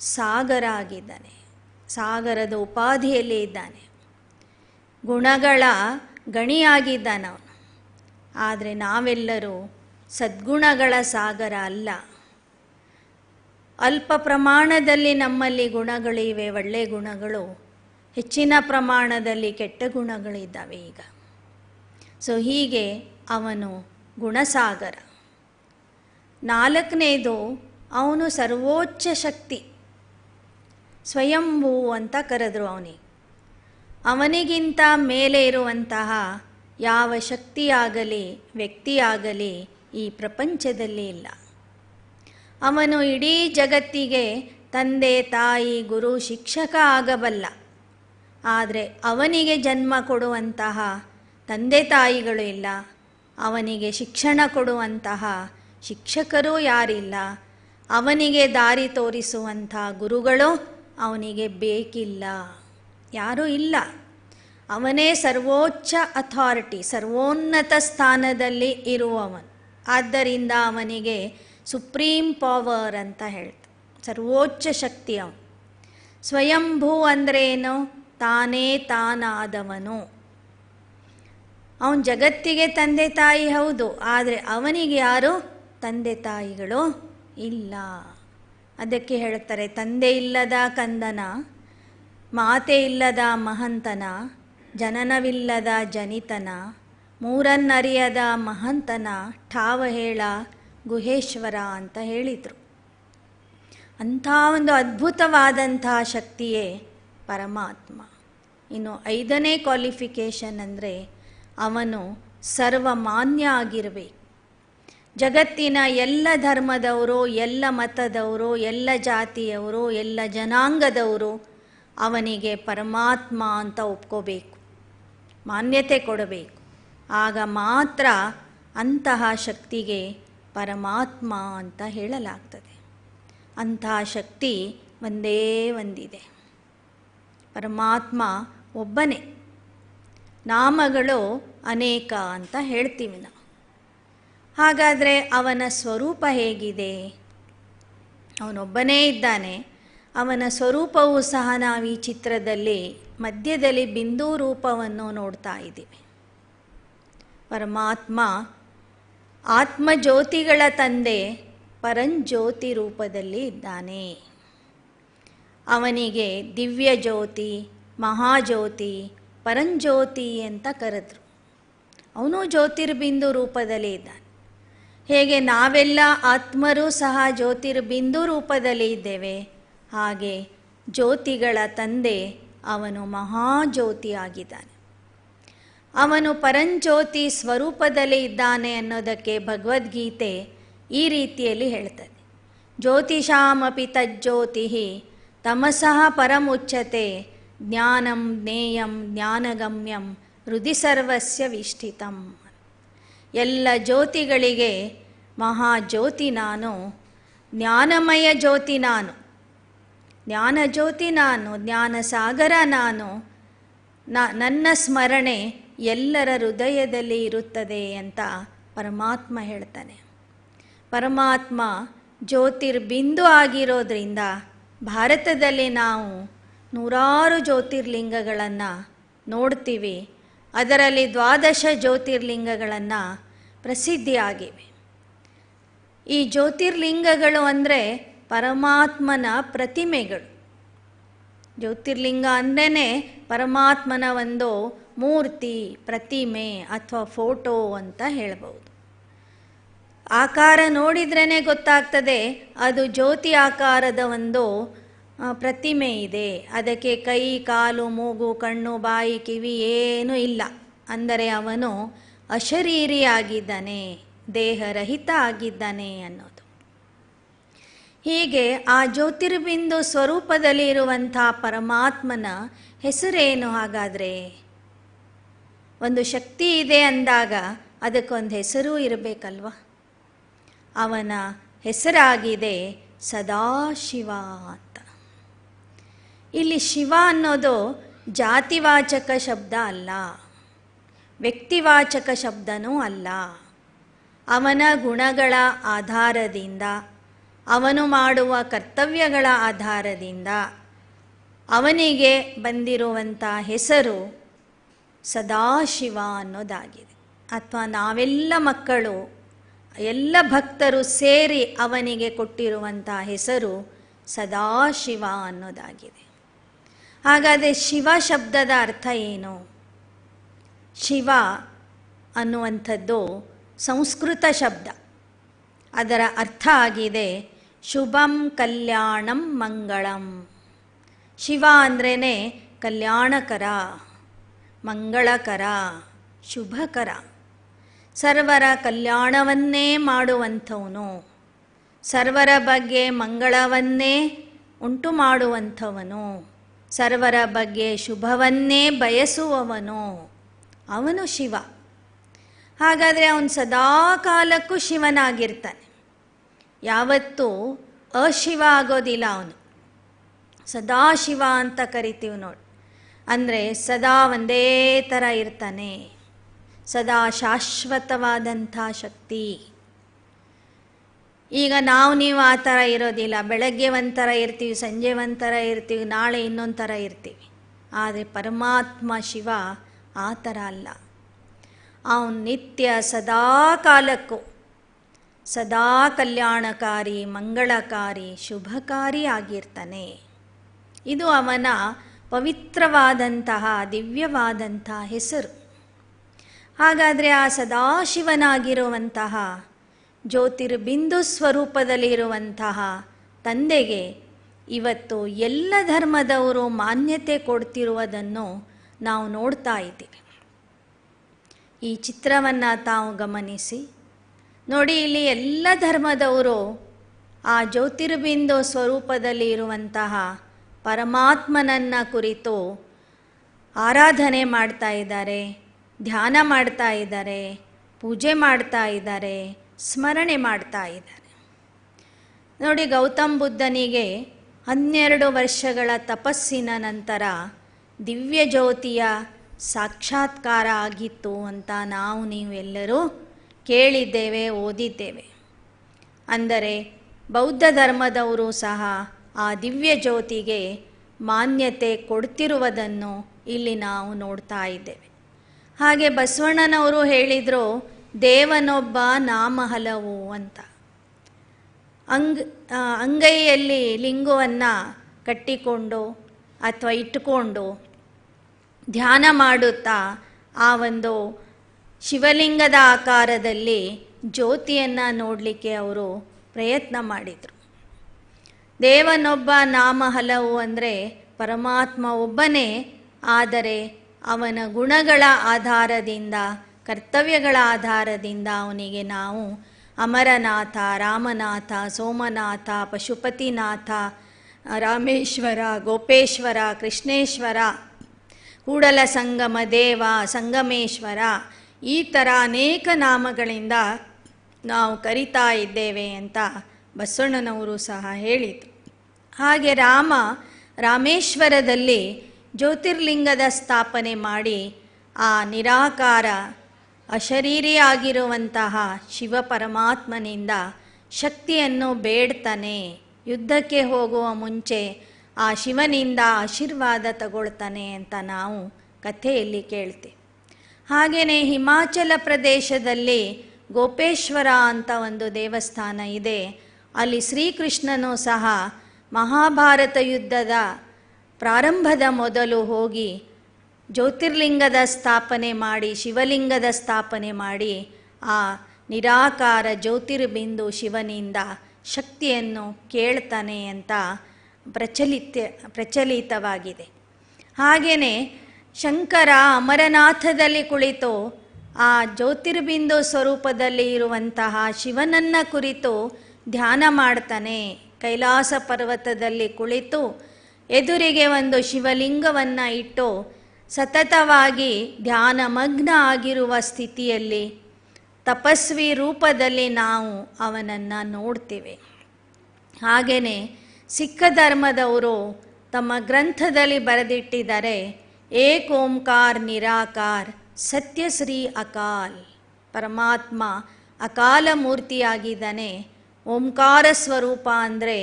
ಸಾಗರ ಆಗಿದ್ದಾನೆ. ಸಾಗರದ ಉಪಾಧಿಯಲ್ಲಿ ಇದ್ದಾನೆ. ಗುಣಗಳ ಗಣಿಯಾಗಿದ್ದಾನವನು. ಆದರೆ ನಾವೆಲ್ಲರೂ ಸದ್ಗುಣಗಳ ಸಾಗರ ಅಲ್ಲ. ಅಲ್ಪ ಪ್ರಮಾಣದಲ್ಲಿ ನಮ್ಮಲ್ಲಿ ಗುಣಗಳಿವೆ, ಒಳ್ಳೆಯ ಗುಣಗಳು. ಹೆಚ್ಚಿನ ಪ್ರಮಾಣದಲ್ಲಿ ಕೆಟ್ಟ ಗುಣಗಳಿದ್ದಾವೆ ಈಗ. ಸೊ ಹೀಗೆ ಅವನು ಗುಣಸಾಗರ. ನಾಲ್ಕನೇದು, ಅವನು ಸರ್ವೋಚ್ಚ ಶಕ್ತಿ, ಸ್ವಯಂಭೂ ಅಂತ ಕರೆದ್ರು ಅವನಿಗೆ. ಅವನಿಗಿಂತ ಮೇಲೆ ಇರುವಂತಹ ಯಾವ ಶಕ್ತಿಯಾಗಲಿ ವ್ಯಕ್ತಿಯಾಗಲಿ ಈ ಪ್ರಪಂಚದಲ್ಲಿ ಇಲ್ಲ. ಅವನು ಇಡೀ ಜಗತ್ತಿಗೆ ತಂದೆ, ತಾಯಿ, ಗುರು, ಶಿಕ್ಷಕ ಆಗಬಲ್ಲ. ಆದರೆ ಅವನಿಗೆ ಜನ್ಮ ಕೊಡುವಂತಹ ತಂದೆ ತಾಯಿಗಳು ಇಲ್ಲ, ಅವನಿಗೆ ಶಿಕ್ಷಣ ಕೊಡುವಂತಹ ಶಿಕ್ಷಕರೂ ಯಾರಿಲ್ಲ, ಅವನಿಗೆ ದಾರಿ ತೋರಿಸುವಂಥ ಗುರುಗಳು ಅವನಿಗೆ ಬೇಕಿಲ್ಲ, ಯಾರೂ ಇಲ್ಲ. ಅವನೇ ಸರ್ವೋಚ್ಚ ಅಥಾರಿಟಿ, ಸರ್ವೋನ್ನತ ಸ್ಥಾನದಲ್ಲಿ ಇರುವವನು. ಆದ್ದರಿಂದ ಅವನಿಗೆ ಸುಪ್ರೀಂ ಪವರ್ ಅಂತ ಹೇಳ್ತಾರೆ, ಸರ್ವೋಚ್ಚ ಶಕ್ತಿ ಅವನು. ಸ್ವಯಂಭೂ ಅಂದ್ರೇನು? ತಾನೇ ತಾನಾದವನು. ಅವನು ಜಗತ್ತಿಗೆ ತಂದೆ ತಾಯಿ ಹೌದು, ಆದರೆ ಅವನಿಗೆ ಯಾರು ತಂದೆ ತಾಯಿಗಳು ಇಲ್ಲ. ಅದಕ್ಕೆ ಹೇಳ್ತಾರೆ, ತಂದೆ ಇಲ್ಲದ ಕಂದನ, ಮಾತೆ ಇಲ್ಲದ ಮಹಂತನ, ಜನನವಿಲ್ಲದ ಜನಿತನ, ಮೂರನ್ನರಿಯದ ಮಹಂತನ, ಠಾವ ಹೇಳ ಗುಹೇಶ್ವರ ಅಂತ ಹೇಳಿದರು. ಅಂಥ ಒಂದು ಅದ್ಭುತವಾದಂಥ ಶಕ್ತಿಯೇ ಪರಮಾತ್ಮ. ಇನ್ನು 5ನೇ ಕ್ವಾಲಿಫಿಕೇಷನ್ ಅಂದರೆ ಅವನು ಸರ್ವಮಾನ್ಯ ಆಗಿರಬೇಕು. ಜಗತ್ತಿನ ಎಲ್ಲ ಧರ್ಮದವರು, ಎಲ್ಲ ಮತದವರು, ಎಲ್ಲ ಜಾತಿಯವರು, ಎಲ್ಲ ಜನಾಂಗದವರು ಅವನಿಗೆ ಪರಮಾತ್ಮ ಅಂತ ಒಪ್ಕೋಬೇಕು, ಮಾನ್ಯತೆ ಕೊಡಬೇಕು. ಆಗ ಮಾತ್ರ ಅಂತಹ ಶಕ್ತಿಗೆ ಪರಮಾತ್ಮ ಅಂತ ಹೇಳಲಾಗ್ತದೆ. ಅಂತಹ ಶಕ್ತಿ ಒಂದೇ ಒಂದಿದೆ, ಪರಮಾತ್ಮ ಒಬ್ಬನೇ. ನಾಮಗಳು ಅನೇಕ ಅಂತ ಹೇಳ್ತೀವಿ ನಾವು. ಹಾಗಾದರೆ ಅವನ ಸ್ವರೂಪ ಹೇಗಿದೆ? ಅವನೊಬ್ಬನೇ ಇದ್ದಾನೆ. ಅವನ ಸ್ವರೂಪವೂ ಸಹ ನಾವು ಈ ಚಿತ್ರದಲ್ಲಿ ಮಧ್ಯದಲ್ಲಿ ಬಿಂದು ರೂಪವನ್ನು ನೋಡ್ತಾ ಇದ್ದೀವಿ. ಪರಮಾತ್ಮ ಆತ್ಮಜ್ಯೋತಿಗಳ ತಂದೆ ಪರಂಜ್ಯೋತಿ ರೂಪದಲ್ಲಿ ಇದ್ದಾನೆ. ಅವನಿಗೆ ದಿವ್ಯ ಜ್ಯೋತಿ, ಮಹಾಜ್ಯೋತಿ, ಪರಂಜ್ಯೋತಿ ಅಂತ ಕರೆದ್ರು. ಅವನು ಜ್ಯೋತಿರ್ಬಿಂದು ರೂಪದಲ್ಲಿ ಇದ್ದಾನೆ. ಹೇಗೆ ನಾವೆಲ್ಲ ಆತ್ಮರೂ ಸಹ ಜ್ಯೋತಿರ್ಬಿಂದು ರೂಪದಲ್ಲಿ ಇದ್ದೇವೆ, ಹಾಗೆ ಜ್ಯೋತಿಗಳ ತಂದೆ ಅವನು ಮಹಾಜ್ಯೋತಿ ಆಗಿದ್ದಾನೆ. ಅವನು ಪರಂಜ್ಯೋತಿ ಸ್ವರೂಪದಲ್ಲಿ ಇದ್ದಾನೆ ಅನ್ನೋದಕ್ಕೆ ಭಗವದ್ಗೀತೆ ಈ ರೀತಿಯಲ್ಲಿ ಹೇಳ್ತದೆ, ಜ್ಯೋತಿಷಾಮಪಿ ತಜ್ಜ್ಯೋತಿ ತಮಸಃ ಪರಮುಚ್ಯತೆ ಜ್ಞಾನಂ ಜ್ಞೇಯಂ ಜ್ಞಾನಗಮ್ಯಂ ಹೃದಿ ಸರ್ವಸ್ಯ ವಿಷ್ಠಿತಂ. ಎಲ್ಲ ಜ್ಯೋತಿಗಳಿಗೆ ಮಹಾಜ್ಯೋತಿ ನಾನು, ಜ್ಞಾನಮಯ ಜ್ಯೋತಿ ನಾನು, ಜ್ಞಾನ ಜ್ಯೋತಿ ನಾನು, ಜ್ಞಾನಸಾಗರ ನಾನು. ನನ್ನ ಸ್ಮರಣೆ ಎಲ್ಲರ ಹೃದಯದಲ್ಲಿ ಇರುತ್ತದೆ ಅಂತ ಪರಮಾತ್ಮ ಹೇಳ್ತಾನೆ. ಪರಮಾತ್ಮ ಜ್ಯೋತಿರ್ಬಿಂದು ಆಗಿರೋದ್ರಿಂದ ಭಾರತದಲ್ಲಿ ನಾವು ನೂರಾರು ಜ್ಯೋತಿರ್ಲಿಂಗಗಳನ್ನು ನೋಡ್ತೀವಿ. ಅದರಲ್ಲಿ 12 ಜ್ಯೋತಿರ್ಲಿಂಗಗಳನ್ನು ಪ್ರಸಿದ್ಧಿಯಾಗಿವೆ. ಈ ಜ್ಯೋತಿರ್ಲಿಂಗಗಳು ಅಂದರೆ ಪರಮಾತ್ಮನ ಪ್ರತಿಮೆಗಳು. ಜ್ಯೋತಿರ್ಲಿಂಗ ಅಂದ್ರೇ ಪರಮಾತ್ಮನ ಒಂದು ಮೂರ್ತಿ, ಪ್ರತಿಮೆ ಅಥವಾ ಫೋಟೋ ಅಂತ ಹೇಳ್ಬೋದು. ಆಕಾರ ನೋಡಿದ್ರೇ ಗೊತ್ತಾಗ್ತದೆ ಅದು ಜ್ಯೋತಿ ಆಕಾರದ ಒಂದು ಪ್ರತಿಮೆ ಇದೆ. ಅದಕ್ಕೆ ಕೈ, ಕಾಲು, ಮೂಗು, ಕಣ್ಣು, ಬಾಯಿ, ಕಿವಿ ಏನೂ ಇಲ್ಲ. ಅಂದರೆ ಅವನು ಅಶರೀರಿಯಾಗಿದ್ದಾನೆ, ದೇಹರಹಿತ ಆಗಿದ್ದಾನೆ ಅನ್ನೋದು. ಹೀಗೆ ಆ ಜ್ಯೋತಿರ್ಬಿಂದು ಸ್ವರೂಪದಲ್ಲಿ ಇರುವಂಥ ಪರಮಾತ್ಮನ ಹೆಸರೇನು? ಹಾಗಾದರೆ ಒಂದು ಶಕ್ತಿ ಇದೆ ಅಂದಾಗ ಅದಕ್ಕೊಂದು ಹೆಸರೂ ಇರಬೇಕಲ್ವ. ಅವನ ಹೆಸರಾಗಿದೆ ಸದಾಶಿವ ಅಂತ. ಇಲ್ಲಿ ಶಿವ ಅನ್ನೋದು ಜಾತಿವಾಚಕ ಶಬ್ದ ಅಲ್ಲ, ವ್ಯಕ್ತಿವಾಚಕ ಶಬ್ದನೂ ಅಲ್ಲ. ಅವನ ಗುಣಗಳ ಆಧಾರದಿಂದ, ಅವನು ಮಾಡುವ ಕರ್ತವ್ಯಗಳ ಆಧಾರದಿಂದ ಅವನಿಗೆ ಬಂದಿರುವಂಥ ಹೆಸರು ಸದಾಶಿವ ಅನ್ನೋದಾಗಿದೆ. ಅಥವಾ ನಾವೆಲ್ಲ ಮಕ್ಕಳು, ಎಲ್ಲ ಭಕ್ತರು ಸೇರಿ ಅವನಿಗೆ ಕೊಟ್ಟಿರುವಂಥ ಹೆಸರು ಸದಾಶಿವ ಅನ್ನೋದಾಗಿದೆ. ಹಾಗಾದರೆ ಶಿವ ಶಬ್ದದ ಅರ್ಥ ಏನು? ಶಿವ ಅನ್ನುವಂಥದ್ದು ಸಂಸ್ಕೃತ ಶಬ್ದ. ಅದರ ಅರ್ಥ ಆಗಿದೆ ಶುಭಂ ಕಲ್ಯಾಣಂ ಮಂಗಳಂ. ಶಿವ ಅಂದ್ರೇ ಕಲ್ಯಾಣಕರ, ಮಂಗಳಕರ, ಶುಭಕರ, ಸರ್ವರ ಕಲ್ಯಾಣವನ್ನೇ ಮಾಡುವಂಥವನು, ಸರ್ವರ ಬಗ್ಗೆ ಮಂಗಳವನ್ನೇ ಉಂಟು ಮಾಡುವಂಥವನು, ಸರ್ವರ ಬಗ್ಗೆ ಶುಭವನ್ನೇ ಬಯಸುವವನು, ಅವನು ಶಿವ. ಹಾಗಾದರೆ ಅವನು ಸದಾ ಕಾಲಕ್ಕೂ ಶಿವನಾಗಿರ್ತಾನೆ, ಯಾವತ್ತೂ ಅಶಿವ ಆಗೋದಿಲ್ಲ. ಅವನು ಸದಾ ಶಿವ ಅಂತ ಕರಿತೀವಿ ನೋಡಿ. ಅಂದರೆ ಸದಾ ಒಂದೇ ಥರ ಇರ್ತಾನೆ, ಸದಾ ಶಾಶ್ವತವಾದಂಥ ಶಕ್ತಿ. ಈಗ ನೀವು ಆ ಥರ ಇರೋದಿಲ್ಲ. ಬೆಳಗ್ಗೆ ಒಂಥರ ಇರ್ತೀವಿ, ಸಂಜೆ ಒಂಥರ ಇರ್ತೀವಿ, ನಾಳೆ ಇನ್ನೊಂದು ಥರ ಇರ್ತೀವಿ. ಆದರೆ ಪರಮಾತ್ಮ ಶಿವ ಆ ಥರ ಅಲ್ಲ. ಅವನು ನಿತ್ಯ ಸದಾ ಕಾಲಕ್ಕೂ ಸದಾ ಕಲ್ಯಾಣಕಾರಿ, ಮಂಗಳಕಾರಿ, ಶುಭಕಾರಿ ಆಗಿರ್ತಾನೆ. ಇದು ಅವನ ಪವಿತ್ರವಾದಂತಹ ದಿವ್ಯವಾದಂಥ ಹೆಸರು. ಹಾಗಾದರೆ ಆ ಸದಾಶಿವನಾಗಿರುವಂತಹ ಜ್ಯೋತಿರ್ಬಿಂದು ಸ್ವರೂಪದಲ್ಲಿರುವಂತಹ ತಂದೆಗೆ ಇವತ್ತು ಎಲ್ಲ ಧರ್ಮದವರು ಮಾನ್ಯತೆ ಕೊಡ್ತಿರುವುದನ್ನು ನಾವು ನೋಡ್ತಾ ಇದ್ದೀವಿ. ಈ ಚಿತ್ರವನ್ನು ತಾವು ಗಮನಿಸಿ ನೋಡಿ. ಇಲ್ಲಿ ಎಲ್ಲ ಧರ್ಮದವರು ಆ ಜ್ಯೋತಿರ್ಬಿಂದು ಸ್ವರೂಪದಲ್ಲಿ ಇರುವಂತಹ ಪರಮಾತ್ಮನನ್ನು ಕುರಿತು ಆರಾಧನೆ ಮಾಡ್ತಾ ಇದ್ದಾರೆ, ಧ್ಯಾನ ಮಾಡ್ತಾ ಇದ್ದಾರೆ, ಪೂಜೆ ಮಾಡ್ತಾ ಇದ್ದಾರೆ, ಸ್ಮರಣೆ ಮಾಡ್ತಾ ಇದ್ದಾರೆ. ನೋಡಿ, ಗೌತಮ್ ಬುದ್ಧನಿಗೆ 12 ವರ್ಷಗಳ ತಪಸ್ಸಿನ ನಂತರ ದಿವ್ಯ ಜ್ಯೋತಿಯ ಸಾಕ್ಷಾತ್ಕಾರ ಆಗಿತ್ತು ಅಂತ ನೀವೆಲ್ಲರೂ ಕೇಳಿದ್ದೇವೆ, ಓದಿದ್ದೇವೆ. ಅಂದರೆ ಬೌದ್ಧ ಧರ್ಮದವರು ಸಹ ಆ ದಿವ್ಯ ಜ್ಯೋತಿಗೆ ಮಾನ್ಯತೆ ಕೊಡ್ತಿರುವುದನ್ನು ಇಲ್ಲಿ ನಾವು ನೋಡ್ತಾ ಇದ್ದೇವೆ. ಹಾಗೆ ಬಸವಣ್ಣನವರು ಹೇಳಿದರು, ದೇವನೊಬ್ಬ ನಾಮ ಹಲವು ಅಂತ. ಅಂಗೈಯಲ್ಲಿ ಲಿಂಗವನ್ನು ಕಟ್ಟಿಕೊಂಡು ಅಥವಾ ಇಟ್ಟುಕೊಂಡು ಧ್ಯಾನ ಮಾಡುತ್ತಾ ಆ ಒಂದು ಶಿವಲಿಂಗದ ಆಕಾರದಲ್ಲಿ ಜ್ಯೋತಿಯನ್ನು ನೋಡಲಿಕ್ಕೆ ಅವರು ಪ್ರಯತ್ನ ಮಾಡಿದರು. ದೇವನೊಬ್ಬ ನಾಮ ಹಲವು ಅಂದರೆ ಪರಮಾತ್ಮ ಒಬ್ಬನೇ, ಆದರೆ ಅವನ ಗುಣಗಳ ಆಧಾರದಿಂದ, ಕರ್ತವ್ಯಗಳ ಆಧಾರದಿಂದ ಅವನಿಗೆ ನಾವು ಅಮರನಾಥ, ರಾಮನಾಥ, ಸೋಮನಾಥ, ಪಶುಪತಿನಾಥ, ರಾಮೇಶ್ವರ, ಗೋಪೇಶ್ವರ, ಕೃಷ್ಣೇಶ್ವರ, ಕೂಡಲ ಸಂಗಮ ದೇವ, ಸಂಗಮೇಶ್ವರ, ಈ ಥರ ಅನೇಕ ನಾಮಗಳಿಂದ ನಾವು ಕರಿತಾ ಇದ್ದೇವೆ ಅಂತ ಬಸವಣ್ಣನವರು ಸಹ ಹೇಳಿದರು. ಹಾಗೆ ರಾಮೇಶ್ವರದಲ್ಲಿ ಜ್ಯೋತಿರ್ಲಿಂಗದ ಸ್ಥಾಪನೆ ಮಾಡಿ ಆ ನಿರಾಕಾರ ಅಶರೀರಿಯಾಗಿರುವಂತಹ ಶಿವ ಪರಮಾತ್ಮನಿಂದ ಶಕ್ತಿಯನ್ನು ಬೇಡ್ತಾನೆ. ಯುದ್ಧಕ್ಕೆ ಹೋಗುವ ಮುಂಚೆ ಆ ಶಿವನಿಂದ ಆಶೀರ್ವಾದ ತಗೊಳ್ತಾನೆ ಅಂತ ನಾವು ಕಥೆಯಲ್ಲಿ ಕೇಳ್ತೀವಿ. ಹಾಗೆಯೇ ಹಿಮಾಚಲ ಪ್ರದೇಶದಲ್ಲಿ ಗೋಪೇಶ್ವರ ಅಂತ ಒಂದು ದೇವಸ್ಥಾನ ಇದೆ. ಅಲ್ಲಿ ಶ್ರೀಕೃಷ್ಣನು ಸಹ ಮಹಾಭಾರತ ಯುದ್ಧದ ಪ್ರಾರಂಭದ ಮೊದಲು ಹೋಗಿ ಜ್ಯೋತಿರ್ಲಿಂಗದ ಸ್ಥಾಪನೆ ಮಾಡಿ, ಶಿವಲಿಂಗದ ಸ್ಥಾಪನೆ ಮಾಡಿ ಆ ನಿರಾಕಾರ ಜ್ಯೋತಿರ್ಬಿಂದು ಶಿವನಿಂದ ಶಕ್ತಿಯನ್ನು ಕೇಳ್ತಾನೆ ಅಂತ ಪ್ರಚಲಿತವಾಗಿದೆ. ಹಾಗೆಯೇ ಶಂಕರ ಅಮರನಾಥದಲ್ಲಿ ಕುಳಿತು ಆ ಜ್ಯೋತಿರ್ಬಿಂದು ಸ್ವರೂಪದಲ್ಲಿ ಇರುವಂತಹ ಶಿವನನ್ನು ಕುರಿತು ಧ್ಯಾನ ಮಾಡ್ತಾನೆ. ಕೈಲಾಸ ಪರ್ವತದಲ್ಲಿ ಕುಳಿತು ಎದುರಿಗೆ ಒಂದು ಶಿವಲಿಂಗವನ್ನು ಇಟ್ಟು ಸತತವಾಗಿ ಧ್ಯಾನಮಗ್ನ ಆಗಿರುವ ಸ್ಥಿತಿಯಲ್ಲಿ ತಪಸ್ವಿ ರೂಪದಲ್ಲಿ ನಾವು ಅವನನ್ನು ನೋಡ್ತೇವೆ. ಹಾಗೆಯೇ ಸಿಖ್ ಧರ್ಮದವರು ತಮ್ಮ ಗ್ರಂಥದಲ್ಲಿ ಬರೆದಿಟ್ಟಿದ್ದಾರೆ, ಏಕ್ ಓಂಕಾರ ನಿರಾಕಾರ ಸತ್ಯಶ್ರೀ ಅಕಾಲ್. ಪರಮಾತ್ಮ ಅಕಾಲ ಮೂರ್ತಿಯಾಗಿದ್ದಾನೆ. ಓಂಕಾರ ಸ್ವರೂಪ ಅಂದರೆ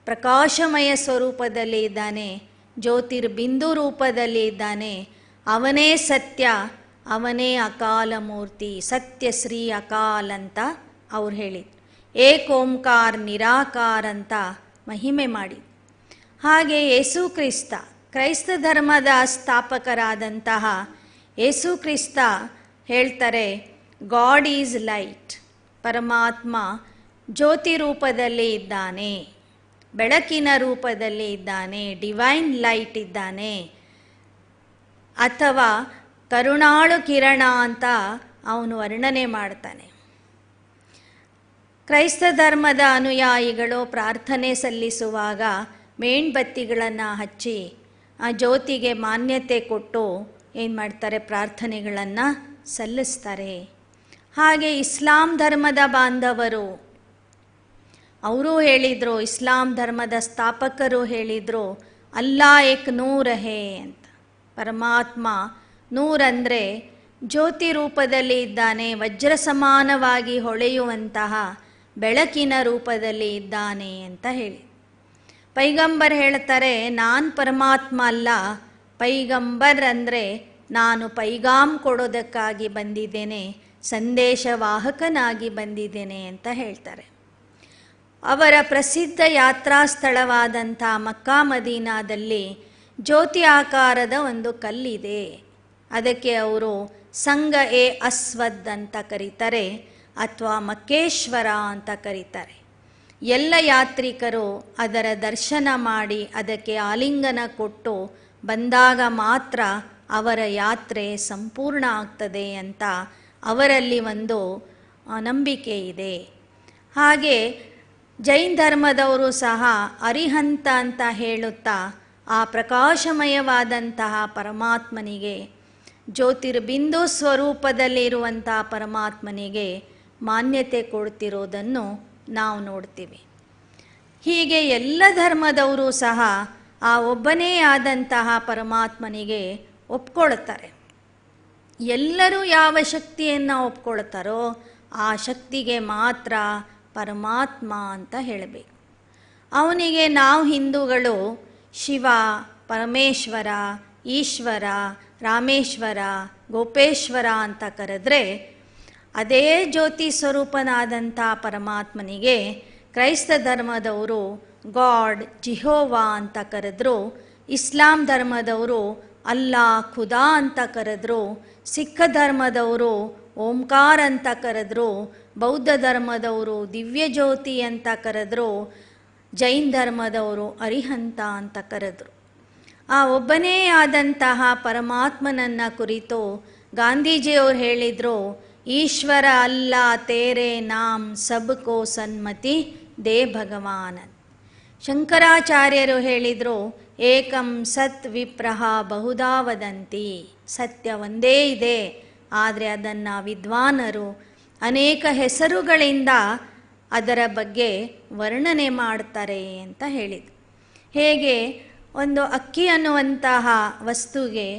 ಪ್ರಕಾಶಮಯ ಸ್ವರೂಪದಲ್ಲಿ ಇದ್ದಾನೆ, ಜ್ಯೋತಿರ್ಬಿಂದು ರೂಪದಲ್ಲಿ ಇದ್ದಾನೆ. ಅವನೇ ಸತ್ಯ, ಅವನೇ ಅಕಾಲ ಮೂರ್ತಿ, ಸತ್ಯ ಶ್ರೀ ಅಕಾಲ್ ಅಂತ ಅವ್ರು ಹೇಳಿದ್ರು. ಏಕ್ ಓಂಕಾರ ನಿರಾಕಾರ ಅಂತ ಮಹಿಮೆ ಮಾಡಿ. ಹಾಗೆ ಯೇಸು ಕ್ರಿಸ್ತ, ಕ್ರೈಸ್ತ ಧರ್ಮದ ಸ್ಥಾಪಕರಾದಂತಹ ಯೇಸು ಕ್ರಿಸ್ತ ಹೇಳ್ತಾರೆ, ಗಾಡ್ ಈಸ್ ಲೈಟ್, ಪರಮಾತ್ಮ ಜ್ಯೋತಿ ರೂಪದಲ್ಲಿ ಇದ್ದಾನೆ, ಬೆಳಕಿನ ರೂಪದಲ್ಲಿ ಇದ್ದಾನೆ, ಡಿವೈನ್ ಲೈಟ್ ಇದ್ದಾನೆ, ಅಥವಾ ಕರುಣಾಳು ಕಿರಣ ಅಂತ ಅವನು ವರ್ಣನೆ ಮಾಡ್ತಾನೆ. ಕ್ರೈಸ್ತ ಧರ್ಮದ ಅನುಯಾಯಿಗಳು ಪ್ರಾರ್ಥನೆ ಸಲ್ಲಿಸುವಾಗ ಮೇಣ್ಬತ್ತಿಗಳನ್ನು ಹಚ್ಚಿ ಆ ಜ್ಯೋತಿಗೆ ಮಾನ್ಯತೆ ಕೊಟ್ಟು ಏನು ಮಾಡ್ತಾರೆ, ಪ್ರಾರ್ಥನೆಗಳನ್ನು ಸಲ್ಲಿಸ್ತಾರೆ. ಹಾಗೆ ಇಸ್ಲಾಂ ಧರ್ಮದ ಬಾಂಧವರು ಅವರು ಹೇಳಿದರು, ಇಸ್ಲಾಂ ಧರ್ಮದ ಸ್ಥಾಪಕರು ಹೇಳಿದರು, ಅಲ್ಲಾ ಏಕ್ ನೂರ್ ಹೇ ಅಂತ. ಪರಮಾತ್ಮ ನೂರ್ ಅಂದರೆ ಜ್ಯೋತಿ ರೂಪದಲ್ಲಿ ಇದ್ದಾನೆ, ವಜ್ರ ಸಮಾನವಾಗಿ ಹೊಳೆಯುವಂತಹ ಬೆಳಕಿನ ರೂಪದಲ್ಲಿ ಇದ್ದಾನೆ ಅಂತ ಹೇಳಿ. ಪೈಗಂಬರ್ ಹೇಳ್ತಾರೆ, ನಾನು ಪರಮಾತ್ಮ ಅಲ್ಲ, ಪೈಗಂಬರ್ ಅಂದರೆ ನಾನು ಪೈಗಾಮ್ ಕೊಡೋದಕ್ಕಾಗಿ ಬಂದಿದ್ದೇನೆ, ಸಂದೇಶವಾಹಕನಾಗಿ ಬಂದಿದ್ದೇನೆ ಅಂತ ಹೇಳ್ತಾರೆ. ಅವರ ಪ್ರಸಿದ್ಧ ಯಾತ್ರಾ ಸ್ಥಳವಾದಂಥ ಮಕ್ಕಾ ಮದೀನಾದಲ್ಲಿ ಜ್ಯೋತಿ ಆಕಾರದ ಒಂದು ಕಲ್ಲಿದೆ. ಅದಕ್ಕೆ ಅವರು ಸಂಗ ಎ ಅಸ್ವದ್ ಅಂತ ಕರೀತಾರೆ, ಅಥವಾ ಮಕ್ಕೇಶ್ವರ ಅಂತ ಕರೀತಾರೆ. ಎಲ್ಲ ಯಾತ್ರಿಕರು ಅದರ ದರ್ಶನ ಮಾಡಿ ಅದಕ್ಕೆ ಆಲಿಂಗನ ಕೊಟ್ಟು ಬಂದಾಗ ಮಾತ್ರ ಅವರ ಯಾತ್ರೆ ಸಂಪೂರ್ಣ ಆಗ್ತದೆ ಅಂತ ಅವರಲ್ಲಿ ಒಂದು ನಂಬಿಕೆ ಇದೆ. ಹಾಗೆ ಜೈನ ಧರ್ಮದವರು ಸಹ ಅರಿಹಂತ ಅಂತ ಹೇಳುತ್ತಾ ಆ ಪ್ರಕಾಶಮಯವಾದಂತಹ ಪರಮಾತ್ಮನಿಗೆ, ಜ್ಯೋತಿರ್ಬಿಂದು ಸ್ವರೂಪದಲ್ಲಿರುವಂಥ ಪರಮಾತ್ಮನಿಗೆ ಮಾನ್ಯತೆ ಕೊಡ್ತಿರೋದನ್ನು ನಾವು ನೋಡ್ತೀವಿ. ಹೀಗೆ ಎಲ್ಲ ಧರ್ಮದವರು ಸಹ ಆ ಒಬ್ಬನೇ ಆದಂತಹ ಪರಮಾತ್ಮನಿಗೆ ಒಪ್ಕೊಳ್ತಾರೆ. ಎಲ್ಲರೂ ಯಾವ ಶಕ್ತಿಯನ್ನು ಒಪ್ಕೊಳ್ತಾರೋ ಆ ಶಕ್ತಿಗೆ ಮಾತ್ರ ಪರಮಾತ್ಮ ಅಂತ ಹೇಳಬೇಕು. ಅವನಿಗೆ ನಾವು ಹಿಂದೂಗಳು ಶಿವ, ಪರಮೇಶ್ವರ, ಈಶ್ವರ, ರಾಮೇಶ್ವರ, ಗೋಪೇಶ್ವರ ಅಂತ ಕರೆದ್ರೆ, ಅದೇ ಜ್ಯೋತಿ ಸ್ವರೂಪನಾದಂಥ ಪರಮಾತ್ಮನಿಗೆ ಕ್ರೈಸ್ತ ಧರ್ಮದವರು ಗಾಡ್, ಜಿಹೋವಾ ಅಂತ ಕರೆದ್ರು, ಇಸ್ಲಾಂ ಧರ್ಮದವರು ಅಲ್ಲಾ, ಖುದಾ ಅಂತ ಕರೆದ್ರು, ಸಿಖ್ ಧರ್ಮದವರು ಓಂಕಾರ ಅಂತ ಕರೆದ್ರು, ಬೌದ್ಧ ಧರ್ಮದವರು ದಿವ್ಯ ಜ್ಯೋತಿ ಅಂತ ಕರೆದ್ರು, ಜೈನ್ ಧರ್ಮದವರು ಅರಿಹಂತ ಅಂತ ಕರೆದ್ರು. ಆ ಒಬ್ಬನೇ ಆದಂತಹ ಪರಮಾತ್ಮನನ್ನು ಕುರಿತು ಗಾಂಧೀಜಿಯವರು ಹೇಳಿದರು, ಈಶ್ವರ ಅಲ್ಲ ತೇರೆ ನಾಮ್ ಸಬ್ಕೋ ಸನ್ಮತಿ ದೇ ಭಗವಾನ್. ಶಂಕರಾಚಾರ್ಯರು ಹೇಳಿದರು, ಏಕಂ ಸತ್ ವಿಪ್ರಹ ಬಹುಧಾ ವದಂತಿ. ಸತ್ಯ ಒಂದೇ ಇದೆ, ಆದರೆ ಅದನ್ನು ವಿದ್ವಾನರು ಅನೇಕ ಹೆಸರುಗಳಿಂದ ಅದರ ಬಗ್ಗೆ ವರ್ಣನೆ ಮಾಡ್ತಾರೆ ಅಂತ ಹೇಳಿದರು. ಹೇಗೆ ಒಂದು ಅಕ್ಕಿ ಅನ್ನುವಂತಹ ವಸ್ತುಗೆ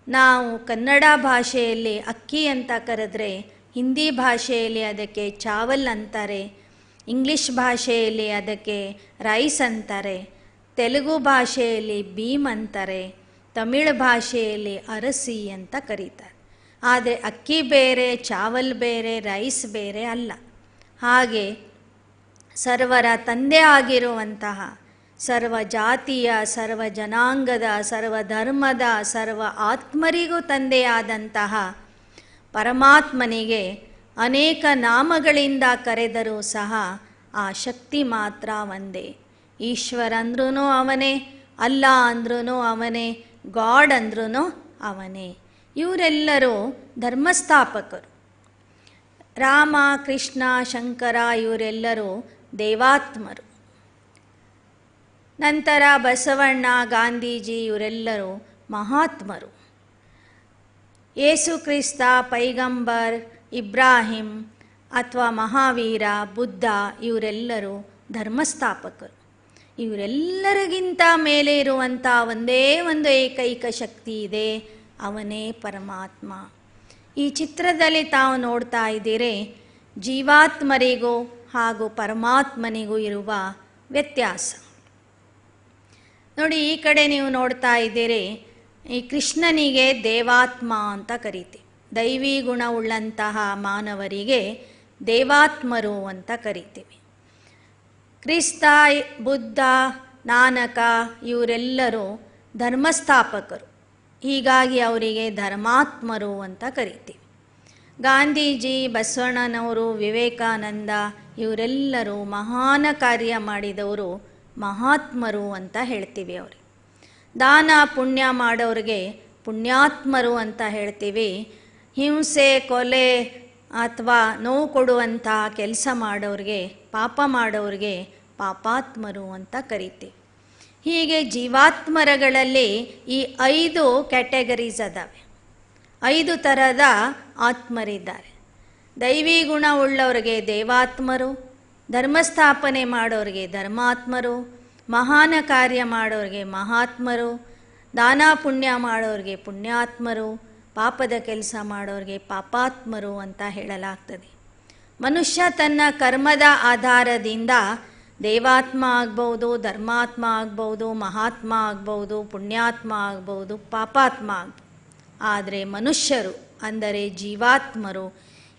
ನಾವು ಕನ್ನಡ ಭಾಷೆಯಲ್ಲಿ ಅಕ್ಕಿ ಅಂತ ಕರೆದ್ರೆ, ಹಿಂದಿ ಭಾಷೆಯಲ್ಲಿ ಅದಕ್ಕೆ ಚಾವಲ್ ಅಂತಾರೆ, ಇಂಗ್ಲಿಷ್ ಭಾಷೆಯಲ್ಲಿ ಅದಕ್ಕೆ ರೈಸ್ ಅಂತಾರೆ, ತೆಲುಗು ಭಾಷೆಯಲ್ಲಿ ಬೀಮ್ ಅಂತಾರೆ, ತಮಿಳು ಭಾಷೆಯಲ್ಲಿ ಅರಸಿ ಅಂತ ಕರೀತಾರೆ. ಆದರೆ ಅಕ್ಕಿ ಬೇರೆ, ಚಾವಲ್ ಬೇರೆ, ರೈಸ್ ಬೇರೆ ಅಲ್ಲ. ಹಾಗೆ ಸರ್ವರ ತಂದೆ ಆಗಿರುವಂತಹ, ಸರ್ವ ಜಾತಿಯ, ಸರ್ವ ಜನಾಂಗದ, ಸರ್ವ ಧರ್ಮದ, ಸರ್ವ ಆತ್ಮರಿಗೂ ತಂದೆಯಾದಂತಹ ಪರಮಾತ್ಮನಿಗೆ ಅನೇಕ ನಾಮಗಳಿಂದ ಕರೆದರೂ ಸಹ ಆ ಶಕ್ತಿ ಮಾತ್ರ ಒಂದೇ. ಈಶ್ವರ ಅಂದ್ರೂ ಅವನೇ, ಅಲ್ಲ ಅಂದ್ರೂ ಅವನೇ, ಗಾಡ್ ಅಂದ್ರೂ ಅವನೇ. ಇವರೆಲ್ಲರೂ ಧರ್ಮಸ್ಥಾಪಕರು. ರಾಮ, ಕೃಷ್ಣ, ಶಂಕರ ಇವರೆಲ್ಲರೂ ದೇವಾತ್ಮರು. ನಂತರ ಬಸವಣ್ಣ, ಗಾಂಧೀಜಿ ಇವರೆಲ್ಲರೂ ಮಹಾತ್ಮರು. ಯೇಸು ಕ್ರಿಸ್ತ, ಪೈಗಂಬರ್, ಇಬ್ರಾಹಿಂ ಅಥವಾ ಮಹಾವೀರ, ಬುದ್ಧ ಇವರೆಲ್ಲರೂ ಧರ್ಮಸ್ಥಾಪಕರು. ಇವರೆಲ್ಲರಿಗಿಂತ ಮೇಲೆ ಇರುವಂಥ ಒಂದೇ ಒಂದು ಏಕೈಕ ಶಕ್ತಿ ಇದೆ, ಅವನೇ ಪರಮಾತ್ಮ. ಈ ಚಿತ್ರದಲ್ಲಿ ತಾವು ನೋಡ್ತಾ ಇದ್ದೀರಿ, ಜೀವಾತ್ಮರಿಗೂ ಹಾಗೂ ಪರಮಾತ್ಮನಿಗೂ ಇರುವ ವ್ಯತ್ಯಾಸ ನೋಡಿ. ಈ ಕಡೆ ನೀವು ನೋಡ್ತಾ ಇದ್ದೀರಿ, ಈ ಕೃಷ್ಣನಿಗೆ ದೇವಾತ್ಮ ಅಂತ ಕರೀತೀವಿ. ದೈವಿ ಗುಣವುಳ್ಳಂತಹ ಮಾನವರಿಗೆ ದೇವಾತ್ಮರು ಅಂತ ಕರಿತೀವಿ. ಕ್ರಿಸ್ತ, ಬುದ್ಧ, ನಾನಕ ಇವರೆಲ್ಲರೂ ಧರ್ಮಸ್ಥಾಪಕರು, ಹೀಗಾಗಿ ಅವರಿಗೆ ಧರ್ಮಾತ್ಮರು ಅಂತ ಕರಿತೀವಿ. ಗಾಂಧೀಜಿ, ಬಸವಣ್ಣನವರು, ವಿವೇಕಾನಂದ ಇವರೆಲ್ಲರೂ ಮಹಾನ ಕಾರ್ಯ ಮಾಡಿದವರು, ಮಹಾತ್ಮರು ಅಂತ ಹೇಳ್ತೀವಿ ಅವ್ರಿಗೆ. ದಾನ ಪುಣ್ಯ ಮಾಡೋರಿಗೆ ಪುಣ್ಯಾತ್ಮರು ಅಂತ ಹೇಳ್ತೀವಿ. ಹಿಂಸೆ, ಕೊಲೆ ಅಥವಾ ನೋವು ಕೊಡುವಂತಹ ಕೆಲಸ ಮಾಡೋರಿಗೆ, ಪಾಪ ಮಾಡೋರಿಗೆ ಪಾಪಾತ್ಮರು ಅಂತ ಕರಿತೀವಿ. ಹೀಗೆ ಜೀವಾತ್ಮರಗಳಲ್ಲಿ ಈ 5 ಕ್ಯಾಟಗರೀಸ್ ಅದಾವೆ. 5 ಥರದ ಆತ್ಮರಿದ್ದಾರೆ. ದೈವಿ ಗುಣವುಳ್ಳವರಿಗೆ ದೇವಾತ್ಮರು, ಧರ್ಮಸ್ಥಾಪನೆ ಮಾಡೋರಿಗೆ ಧರ್ಮಾತ್ಮರು, ಮಹಾನ ಕಾರ್ಯ ಮಾಡೋರಿಗೆ ಮಹಾತ್ಮರು, ದಾನ ಪುಣ್ಯ ಮಾಡೋರಿಗೆ ಪುಣ್ಯಾತ್ಮರು, ಪಾಪದ ಕೆಲಸ ಮಾಡೋರಿಗೆ ಪಾಪಾತ್ಮರು ಅಂತ ಹೇಳಲಾಗ್ತದೆ. ಮನುಷ್ಯ ತನ್ನ ಕರ್ಮದ ಆಧಾರದಿಂದ ದೇವಾತ್ಮ ಆಗ್ಬೋದು, ಧರ್ಮಾತ್ಮ ಆಗ್ಬೋದು, ಮಹಾತ್ಮ ಆಗ್ಬೋದು, ಪುಣ್ಯಾತ್ಮ ಆಗ್ಬೋದು, ಪಾಪಾತ್ಮ ಆಗ್ಬೋದು. ಆದರೆ ಮನುಷ್ಯರು ಅಂದರೆ ಜೀವಾತ್ಮರು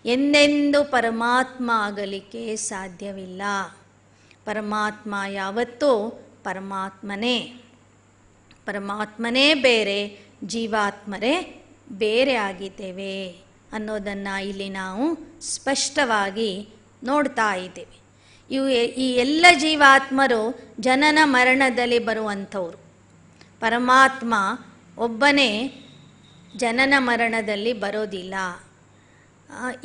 ಎಂದೆಂದೂ ಪರಮಾತ್ಮ ಆಗಲಿಕ್ಕೆ ಸಾಧ್ಯವಿಲ್ಲ. ಪರಮಾತ್ಮ ಯಾವತ್ತೂ ಪರಮಾತ್ಮನೇ. ಪರಮಾತ್ಮನೇ ಬೇರೆ, ಜೀವಾತ್ಮರೇ ಬೇರೆ ಆಗಿದ್ದೇವೆ ಅನ್ನೋದನ್ನು ಇಲ್ಲಿ ನಾವು ಸ್ಪಷ್ಟವಾಗಿ ನೋಡ್ತಾ ಇದ್ದೇವೆ. ಈ ಎಲ್ಲ ಜೀವಾತ್ಮರು ಜನನ ಮರಣದಲ್ಲಿ ಬರುವಂಥವ್ರು. ಪರಮಾತ್ಮ ಒಬ್ಬನೇ ಜನನ ಮರಣದಲ್ಲಿ ಬರೋದಿಲ್ಲ.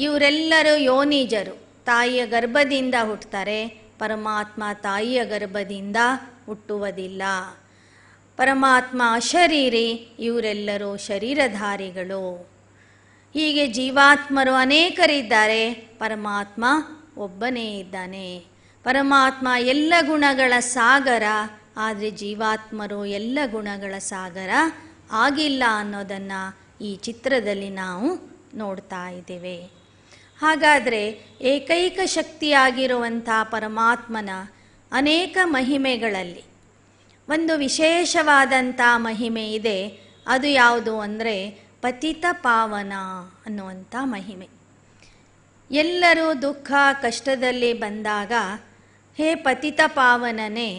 ಇವರೆಲ್ಲರೂ ಯೋನಿಜರು, ತಾಯಿಯ ಗರ್ಭದಿಂದ ಹುಟ್ಟುತ್ತಾರೆ. ಪರಮಾತ್ಮ ತಾಯಿಯ ಗರ್ಭದಿಂದ ಹುಟ್ಟುವುದಿಲ್ಲ. ಪರಮಾತ್ಮ ಅಶರೀರಿ, ಇವರೆಲ್ಲರೂ ಶರೀರಧಾರಿಗಳು. ಹೀಗೆ ಜೀವಾತ್ಮರು ಅನೇಕರಿದ್ದಾರೆ, ಪರಮಾತ್ಮ ಒಬ್ಬನೇ ಇದ್ದಾನೆ. ಪರಮಾತ್ಮ ಎಲ್ಲ ಗುಣಗಳ ಸಾಗರ, ಆದರೆ ಜೀವಾತ್ಮರು ಎಲ್ಲ ಗುಣಗಳ ಸಾಗರ ಆಗಿಲ್ಲ ಅನ್ನೋದನ್ನು ಈ ಚಿತ್ರದಲ್ಲಿ ನಾವು ನೋಡ್ತಾ ಇದ್ದೇವೆ. ಹಾಗಾದರೆ ಏಕೈಕ ಶಕ್ತಿಯಾಗಿರುವಂಥ ಪರಮಾತ್ಮನ ಅನೇಕ ಮಹಿಮೆಗಳಲ್ಲಿ ಒಂದು ವಿಶೇಷವಾದಂಥ ಮಹಿಮೆ ಇದೆ. ಅದು ಯಾವುದು ಅಂದರೆ ಪತಿತ ಪಾವನ ಅನ್ನುವಂಥ ಮಹಿಮೆ. ಎಲ್ಲರೂ ದುಃಖ ಕಷ್ಟದಲ್ಲಿ ಬಂದಾಗ, ಹೇ ಪತಿತ ಪಾವನನೇ,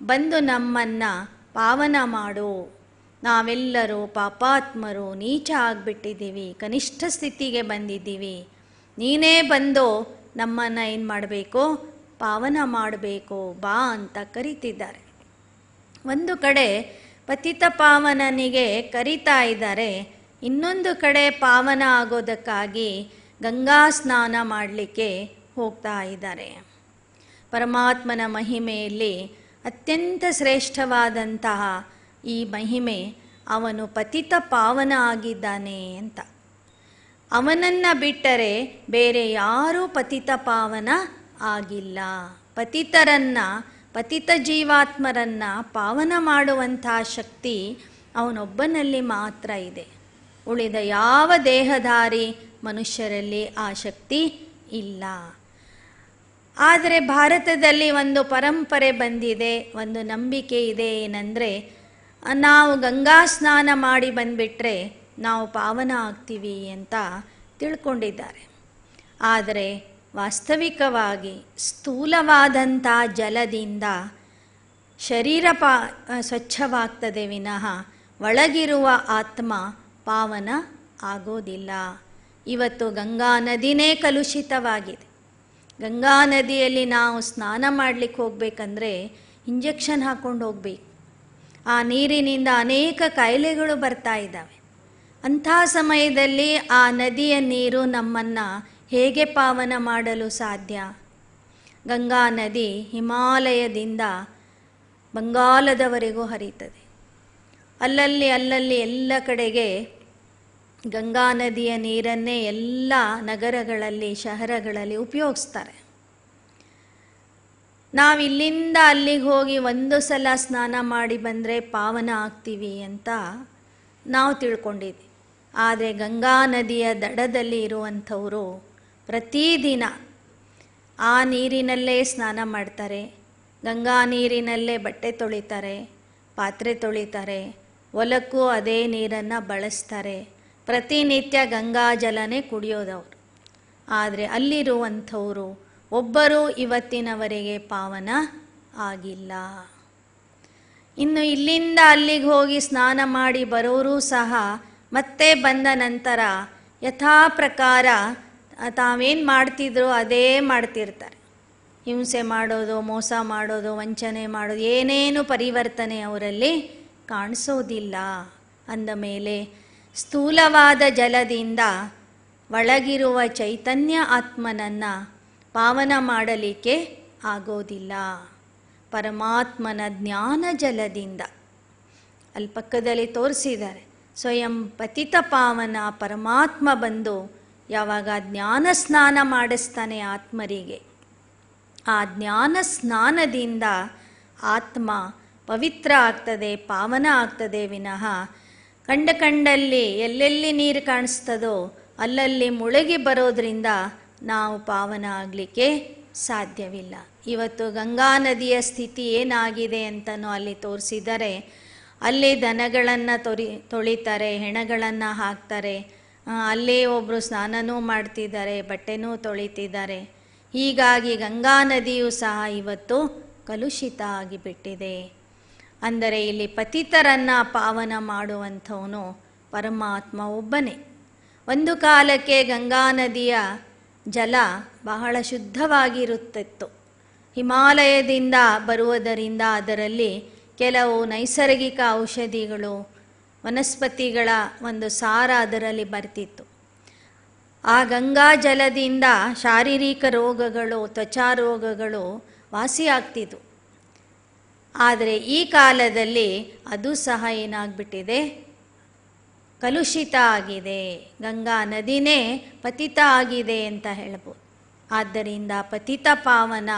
ಬಂದು ನಮ್ಮನ್ನು ಪಾವನ ಮಾಡು, ನಾವೆಲ್ಲರೂ ಪಾಪಾತ್ಮರು, ನೀಚ ಆಗಿಬಿಟ್ಟಿದ್ದೀವಿ, ಕನಿಷ್ಠ ಸ್ಥಿತಿಗೆ ಬಂದಿದ್ದೀವಿ, ನೀನೇ ಬಂದು ನಮ್ಮನ್ನು ಏನು ಮಾಡಬೇಕು, ಪಾವನ ಮಾಡಬೇಕು, ಬಾ ಅಂತ ಕರೀತಿದ್ದಾರೆ. ಒಂದು ಕಡೆ ಪತಿತ ಪಾವನನಿಗೆ ಕರೀತಾ ಇದ್ದಾರೆ, ಇನ್ನೊಂದು ಕಡೆ ಪಾವನ ಆಗೋದಕ್ಕಾಗಿ ಗಂಗಾ ಸ್ನಾನ ಮಾಡಲಿಕ್ಕೆ ಹೋಗ್ತಾ ಇದ್ದಾರೆ. ಪರಮಾತ್ಮನ ಮಹಿಮೆಯಲ್ಲಿ ಅತ್ಯಂತ ಶ್ರೇಷ್ಠವಾದಂತಹ ಈ ಮಹಿಮೆ, ಅವನು ಪತಿತ ಪಾವನ ಆಗಿದ್ದಾನೆ ಅಂತ. ಅವನನ್ನು ಬಿಟ್ಟರೆ ಬೇರೆ ಯಾರೂ ಪತಿತ ಪಾವನ ಆಗಿಲ್ಲ. ಪತಿತರನ್ನು, ಪತಿತ ಜೀವಾತ್ಮರನ್ನು ಪಾವನ ಮಾಡುವಂಥ ಶಕ್ತಿ ಅವನೊಬ್ಬನಲ್ಲಿ ಮಾತ್ರ ಇದೆ. ಉಳಿದ ಯಾವ ದೇಹಧಾರಿ ಮನುಷ್ಯರಲ್ಲಿ ಆ ಶಕ್ತಿ ಇಲ್ಲ. ಆದರೆ ಭಾರತದಲ್ಲಿ ಒಂದು ಪರಂಪರೆ ಬಂದಿದೆ, ಒಂದು ನಂಬಿಕೆ ಇದೆ. ಏನಂದರೆ, ನಾವು ಗಂಗಾ ಸ್ನಾನ ಮಾಡಿ ಬಂದುಬಿಟ್ರೆ ನಾವು ಪಾವನ ಆಗ್ತೀವಿ ಅಂತ ತಿಳ್ಕೊಂಡಿದ್ದಾರೆ. ಆದರೆ ವಾಸ್ತವಿಕವಾಗಿ ಸ್ಥೂಲವಾದಂಥ ಜಲದಿಂದ ಶರೀರ ಸ್ವಚ್ಛವಾಗ್ತದೆ ವಿನಃ ಒಳಗಿರುವ ಆತ್ಮ ಪಾವನ ಆಗೋದಿಲ್ಲ. ಇವತ್ತು ಗಂಗಾ ನದಿನೇ ಕಲುಷಿತವಾಗಿದೆ. ಗಂಗಾ ನದಿಯಲ್ಲಿ ನಾವು ಸ್ನಾನ ಮಾಡಲಿಕ್ಕೆ ಹೋಗಬೇಕಂದ್ರೆ ಇಂಜೆಕ್ಷನ್ ಹಾಕ್ಕೊಂಡು ಹೋಗಬೇಕು. ಆ ನೀರಿನಿಂದ ಅನೇಕ ಕಾಯಿಲೆಗಳು ಬರ್ತಾ ಇದ್ದಾವೆ. ಅಂಥ ಸಮಯದಲ್ಲಿ ಆ ನದಿಯ ನೀರು ನಮ್ಮನ್ನು ಹೇಗೆ ಪಾವನ ಮಾಡಲು ಸಾಧ್ಯ? ಗಂಗಾ ನದಿ ಹಿಮಾಲಯದಿಂದ ಬಂಗಾಲದವರೆಗೂ ಹರಿಯುತ್ತದೆ. ಅಲ್ಲಲ್ಲಿ ಎಲ್ಲ ಕಡೆಗೆ ಗಂಗಾ ನದಿಯ ನೀರನ್ನೇ ಎಲ್ಲ ನಗರಗಳಲ್ಲಿ, ಶಹರಗಳಲ್ಲಿ ಉಪಯೋಗಿಸ್ತಾರೆ. ನಾವಿಲ್ಲಿಂದ ಅಲ್ಲಿಗೆ ಹೋಗಿ ಒಂದು ಸಲ ಸ್ನಾನ ಮಾಡಿ ಬಂದರೆ ಪಾವನ ಆಗ್ತೀವಿ ಅಂತ ನಾವು ತಿಳ್ಕೊಂಡಿದ್ವಿ. ಆದರೆ ಗಂಗಾ ನದಿಯ ದಡದಲ್ಲಿ ಇರುವಂಥವರು ಪ್ರತಿದಿನ ಆ ನೀರಿನಲ್ಲೇ ಸ್ನಾನ ಮಾಡ್ತಾರೆ, ಗಂಗಾ ನೀರಿನಲ್ಲೇ ಬಟ್ಟೆ ತೊಳಿತಾರೆ, ಪಾತ್ರೆ ತೊಳಿತಾರೆ, ಹೊಲಕ್ಕೂ ಅದೇ ನೀರನ್ನು ಬಳಸ್ತಾರೆ. ಪ್ರತಿನಿತ್ಯ ಗಂಗಾಜಲನೇ ಕುಡಿಯೋದವರು. ಆದರೆ ಅಲ್ಲಿರುವಂಥವರು ಒಬ್ಬರೂ ಇವತ್ತಿನವರೆಗೆ ಪಾವನ ಆಗಿಲ್ಲ. ಇನ್ನು ಇಲ್ಲಿಂದ ಅಲ್ಲಿಗೆ ಹೋಗಿ ಸ್ನಾನ ಮಾಡಿ ಬರೋರು ಸಹ ಮತ್ತೆ ಬಂದ ನಂತರ ಯಥಾ ಪ್ರಕಾರ ತಾವೇನು ಮಾಡ್ತಿದ್ರು ಅದೇ ಮಾಡ್ತಿರ್ತಾರೆ. ಹಿಂಸೆ ಮಾಡೋದು, ಮೋಸ ಮಾಡೋದು, ವಂಚನೆ ಮಾಡೋದು, ಏನೇನು ಪರಿವರ್ತನೆ ಅವರಲ್ಲಿ ಕಾಣಿಸೋದಿಲ್ಲ. ಅಂದ ಮೇಲೆ ಸ್ಥೂಲವಾದ ಜಲದಿಂದ ಒಳಗಿರುವ ಚೈತನ್ಯ ಆತ್ಮನನ್ನು ಪಾವನ ಮಾಡಲಿಕ್ಕೆ ಆಗೋದಿಲ್ಲ. ಪರಮಾತ್ಮನ ಜ್ಞಾನ ಜಲದಿಂದ ಅಲ್ಲಿ ಪಕ್ಕದಲ್ಲಿ ತೋರಿಸಿದ್ದಾರೆ. ಸ್ವಯಂ ಪತಿತ ಪಾವನ ಪರಮಾತ್ಮ ಬಂದು ಯಾವಾಗ ಜ್ಞಾನ ಸ್ನಾನ ಮಾಡಿಸ್ತಾನೆ ಆತ್ಮರಿಗೆ, ಆ ಜ್ಞಾನ ಸ್ನಾನದಿಂದ ಆತ್ಮ ಪವಿತ್ರ ಆಗ್ತದೆ, ಪಾವನ ಆಗ್ತದೆ ವಿನಃ ಕಂಡಲ್ಲಿ ಎಲ್ಲೆಲ್ಲಿ ನೀರು ಕಾಣಿಸ್ತದೋ ಅಲ್ಲಲ್ಲಿ ಮುಳುಗಿ ಬರೋದ್ರಿಂದ ನಾವು ಪಾವನ ಆಗಲಿಕ್ಕೆ ಸಾಧ್ಯವಿಲ್ಲ. ಇವತ್ತು ಗಂಗಾ ನದಿಯ ಸ್ಥಿತಿ ಏನಾಗಿದೆ ಅಂತಲೂ ಅಲ್ಲಿ ತೋರಿಸಿದರೆ, ಅಲ್ಲಿ ದನಗಳನ್ನು ತೊಳಿತಾರೆ, ಹೆಣಗಳನ್ನು ಹಾಕ್ತಾರೆ, ಅಲ್ಲೇ ಒಬ್ಬರು ಸ್ನಾನನೂ ಮಾಡ್ತಿದ್ದಾರೆ, ಬಟ್ಟೆನೂ ತೊಳಿತಿದ್ದಾರೆ. ಹೀಗಾಗಿ ಗಂಗಾ ನದಿಯೂ ಸಹ ಇವತ್ತು ಕಲುಷಿತ ಆಗಿಬಿಟ್ಟಿದೆ. ಅಂದರೆ ಇಲ್ಲಿ ಪತಿತರನ್ನು ಪಾವನ ಮಾಡುವಂಥವನು ಪರಮಾತ್ಮ ಒಬ್ಬನೇ. ಒಂದು ಕಾಲಕ್ಕೆ ಗಂಗಾ ನದಿಯ ಜಲ ಬಹಳ ಶುದ್ಧವಾಗಿರುತ್ತಿತ್ತು. ಹಿಮಾಲಯದಿಂದ ಬರುವುದರಿಂದ ಅದರಲ್ಲಿ ಕೆಲವು ನೈಸರ್ಗಿಕ ಔಷಧಿಗಳು, ವನಸ್ಪತಿಗಳ ಒಂದು ಸಾರ ಅದರಲ್ಲಿ ಬರ್ತಿತ್ತು. ಆ ಗಂಗಾ ಜಲದಿಂದ ಶಾರೀರಿಕ ರೋಗಗಳು, ತ್ವಚಾ ರೋಗಗಳು ವಾಸಿಯಾಗ್ತಿದ್ವು. ಆದರೆ ಈ ಕಾಲದಲ್ಲಿ ಅದು ಸಹ ಏನಾಗ್ಬಿಟ್ಟಿದೆ, ಕಲುಷಿತ ಆಗಿದೆ. ಗಂಗಾ ನದಿನೇ ಪತಿತ ಆಗಿದೆ ಅಂತ ಹೇಳ್ಬೋದು. ಆದ್ದರಿಂದ ಪತಿತ ಪಾವನ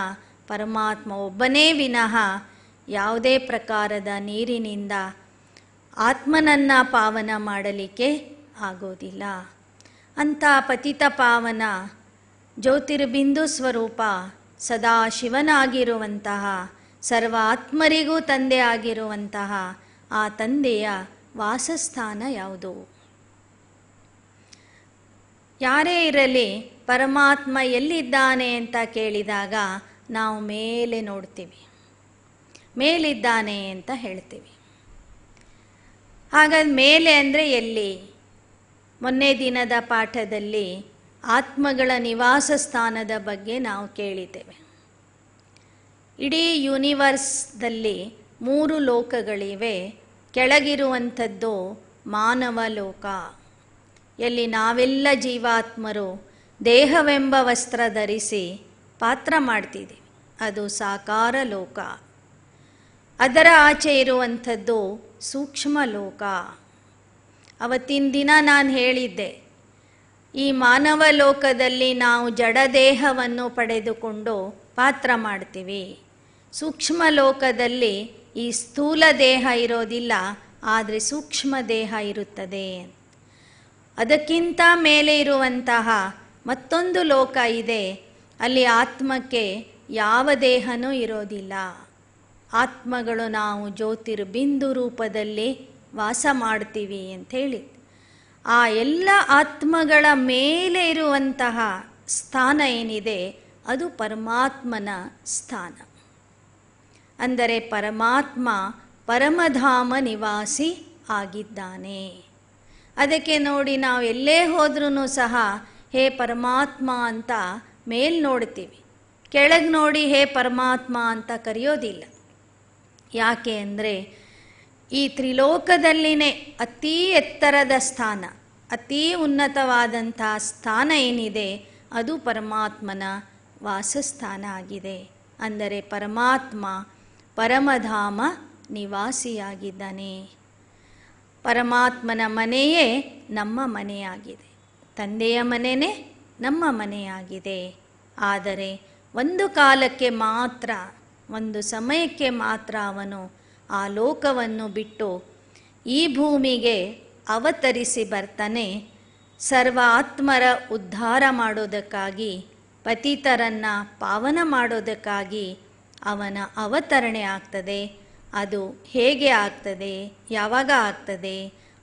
ಪರಮಾತ್ಮ ಒಬ್ಬನೇ ವಿನಃ ಯಾವುದೇ ಪ್ರಕಾರದ ನೀರಿನಿಂದ ಆತ್ಮನನ್ನು ಪಾವನ ಮಾಡಲಿಕ್ಕೆ ಆಗೋದಿಲ್ಲ. ಅಂಥ ಪತಿತ ಪಾವನ ಜ್ಯೋತಿರ್ಬಿಂದು ಸ್ವರೂಪ ಸದಾ ಶಿವನಾಗಿರುವಂತಹ, ಸರ್ವ ಆತ್ಮರಿಗೂ ತಂದೆ ಆಗಿರುವಂತಹ ಆ ತಂದೆಯ ವಾಸಸ್ಥಾನ ಯಾವುದು? ಯಾರೇ ಇರಲಿ ಪರಮಾತ್ಮ ಎಲ್ಲಿದ್ದಾನೆ ಅಂತ ಕೇಳಿದಾಗ ನಾವು ಮೇಲೆ ನೋಡ್ತೀವಿ, ಮೇಲಿದ್ದಾನೆ ಅಂತ ಹೇಳ್ತೀವಿ. ಹಾಗಾದ ಮೇಲೆ ಅಂದರೆ ಎಲ್ಲಿ? ಮೊನ್ನೆ ದಿನದ ಪಾಠದಲ್ಲಿ ಆತ್ಮಗಳ ನಿವಾಸ ಸ್ಥಾನದ ಬಗ್ಗೆ ನಾವು ಕೇಳಿದ್ದೇವೆ. ಇಡೀ ಯೂನಿವರ್ಸ್ದಲ್ಲಿ 3 ಲೋಕಗಳಿವೆ. ಕೆಳಗಿರುವಂಥದ್ದು ಮಾನವ ಲೋಕ, ಎಲ್ಲಿ ನಾವೆಲ್ಲ ಜೀವಾತ್ಮರು ದೇಹವೆಂಬ ವಸ್ತ್ರ ಧರಿಸಿ ಪಾತ್ರ ಮಾಡ್ತಿದ್ದೀವಿ. ಅದು ಸಾಕಾರ ಲೋಕ. ಅದರ ಆಚೆ ಇರುವಂಥದ್ದು ಸೂಕ್ಷ್ಮ ಲೋಕ. ಅವತ್ತಿನ ದಿನ ನಾನು ಹೇಳಿದ್ದೆ, ಈ ಮಾನವ ಲೋಕದಲ್ಲಿ ನಾವು ಜಡದೇಹವನ್ನು ಪಡೆದುಕೊಂಡು ಪಾತ್ರ ಮಾಡ್ತೀವಿ. ಸೂಕ್ಷ್ಮ ಲೋಕದಲ್ಲಿ ಈ ಸ್ಥೂಲ ದೇಹ ಇರೋದಿಲ್ಲ, ಆದರೆ ಸೂಕ್ಷ್ಮ ದೇಹ ಇರುತ್ತದೆ. ಅದಕ್ಕಿಂತ ಮೇಲೆ ಇರುವಂತಹ ಮತ್ತೊಂದು ಲೋಕ ಇದೆ, ಅಲ್ಲಿ ಆತ್ಮಕ್ಕೆ ಯಾವ ದೇಹನೂ ಇರೋದಿಲ್ಲ. ಆತ್ಮಗಳು ನಾವು ಜ್ಯೋತಿರ್ಬಿಂದು ರೂಪದಲ್ಲಿ ವಾಸ ಮಾಡ್ತೀವಿ ಅಂಥೇಳಿ. ಆ ಎಲ್ಲ ಆತ್ಮಗಳ ಮೇಲೆ ಇರುವಂತಹ ಸ್ಥಾನ ಏನಿದೆ ಅದು ಪರಮಾತ್ಮನ ಸ್ಥಾನ. ಅಂದರೆ ಪರಮಾತ್ಮ ಪರಮಧಾಮ ನಿವಾಸಿ ಆಗಿದ್ದಾನೆ. ಅದಕ್ಕೆ ನೋಡಿ ನಾವು ಎಲ್ಲೇ ಹೋದ್ರೂ ಸಹ ಹೇ ಪರಮಾತ್ಮ ಅಂತ ಮೇಲ್ ನೋಡ್ತೀವಿ, ಕೆಳಗೆ ನೋಡಿ ಹೇ ಪರಮಾತ್ಮ ಅಂತ ಕರೆಯೋದಿಲ್ಲ. ಯಾಕೆ ಅಂದರೆ ಈ ತ್ರಿಲೋಕದಲ್ಲಿನೇ ಅತೀ ಎತ್ತರದ ಸ್ಥಾನ, ಅತೀ ಉನ್ನತವಾದಂಥ ಸ್ಥಾನ ಏನಿದೆ ಅದು ಪರಮಾತ್ಮನ ವಾಸಸ್ಥಾನ ಆಗಿದೆ. ಅಂದರೆ ಪರಮಾತ್ಮ ಪರಮಧಾಮ ನಿವಾಸಿಯಾಗಿದ್ದಾನೆ. ಪರಮಾತ್ಮನ ಮನೆಯೇ ನಮ್ಮ ಮನೆಯಾಗಿದೆ, ತಂದೆಯ ಮನೆಯೇ ನಮ್ಮ ಮನೆಯಾಗಿದೆ. ಆದರೆ ಒಂದು ಕಾಲಕ್ಕೆ ಮಾತ್ರ, ಒಂದು ಸಮಯಕ್ಕೆ ಮಾತ್ರ ಅವನು ಆ ಲೋಕವನ್ನು ಬಿಟ್ಟು ಈ ಭೂಮಿಗೆ ಅವತರಿಸಿ ಬರ್ತಾನೆ. ಸರ್ವ ಆತ್ಮರ ಉದ್ಧಾರ ಮಾಡೋದಕ್ಕಾಗಿ, ಪತಿತರನ್ನು ಪಾವನ ಮಾಡೋದಕ್ಕಾಗಿ ಅವನ ಅವತರಣೆ ಆಗ್ತದೆ. ಅದು ಹೇಗೆ ಆಗ್ತದೆ, ಯಾವಾಗ ಆಗ್ತದೆ,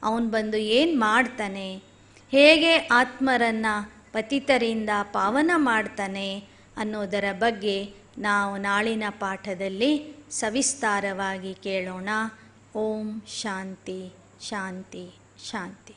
ಅವನು ಬಂದು ಏನು ಮಾಡ್ತಾನೆ, ಹೇಗೆ ಆತ್ಮರನ್ನು ಪತಿತರಿಂದ ಪಾವನ ಮಾಡ್ತಾನೆ ಅನ್ನೋದರ ಬಗ್ಗೆ ನಾವು ನಾಳಿನ ಪಾಠದಲ್ಲಿ ಸವಿಸ್ತಾರವಾಗಿ ಕೇಳೋಣ. ಓಂ ಶಾಂತಿ ಶಾಂತಿ ಶಾಂತಿ.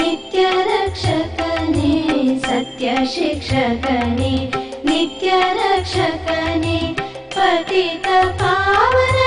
ನಿತ್ಯ ರಕ್ಷಕನೇ ಸತ್ಯ ಶಿಕ್ಷಕನೇ ನಿತ್ಯ ರಕ್ಷಕನೇ ಪತಿತ ಪಾವನ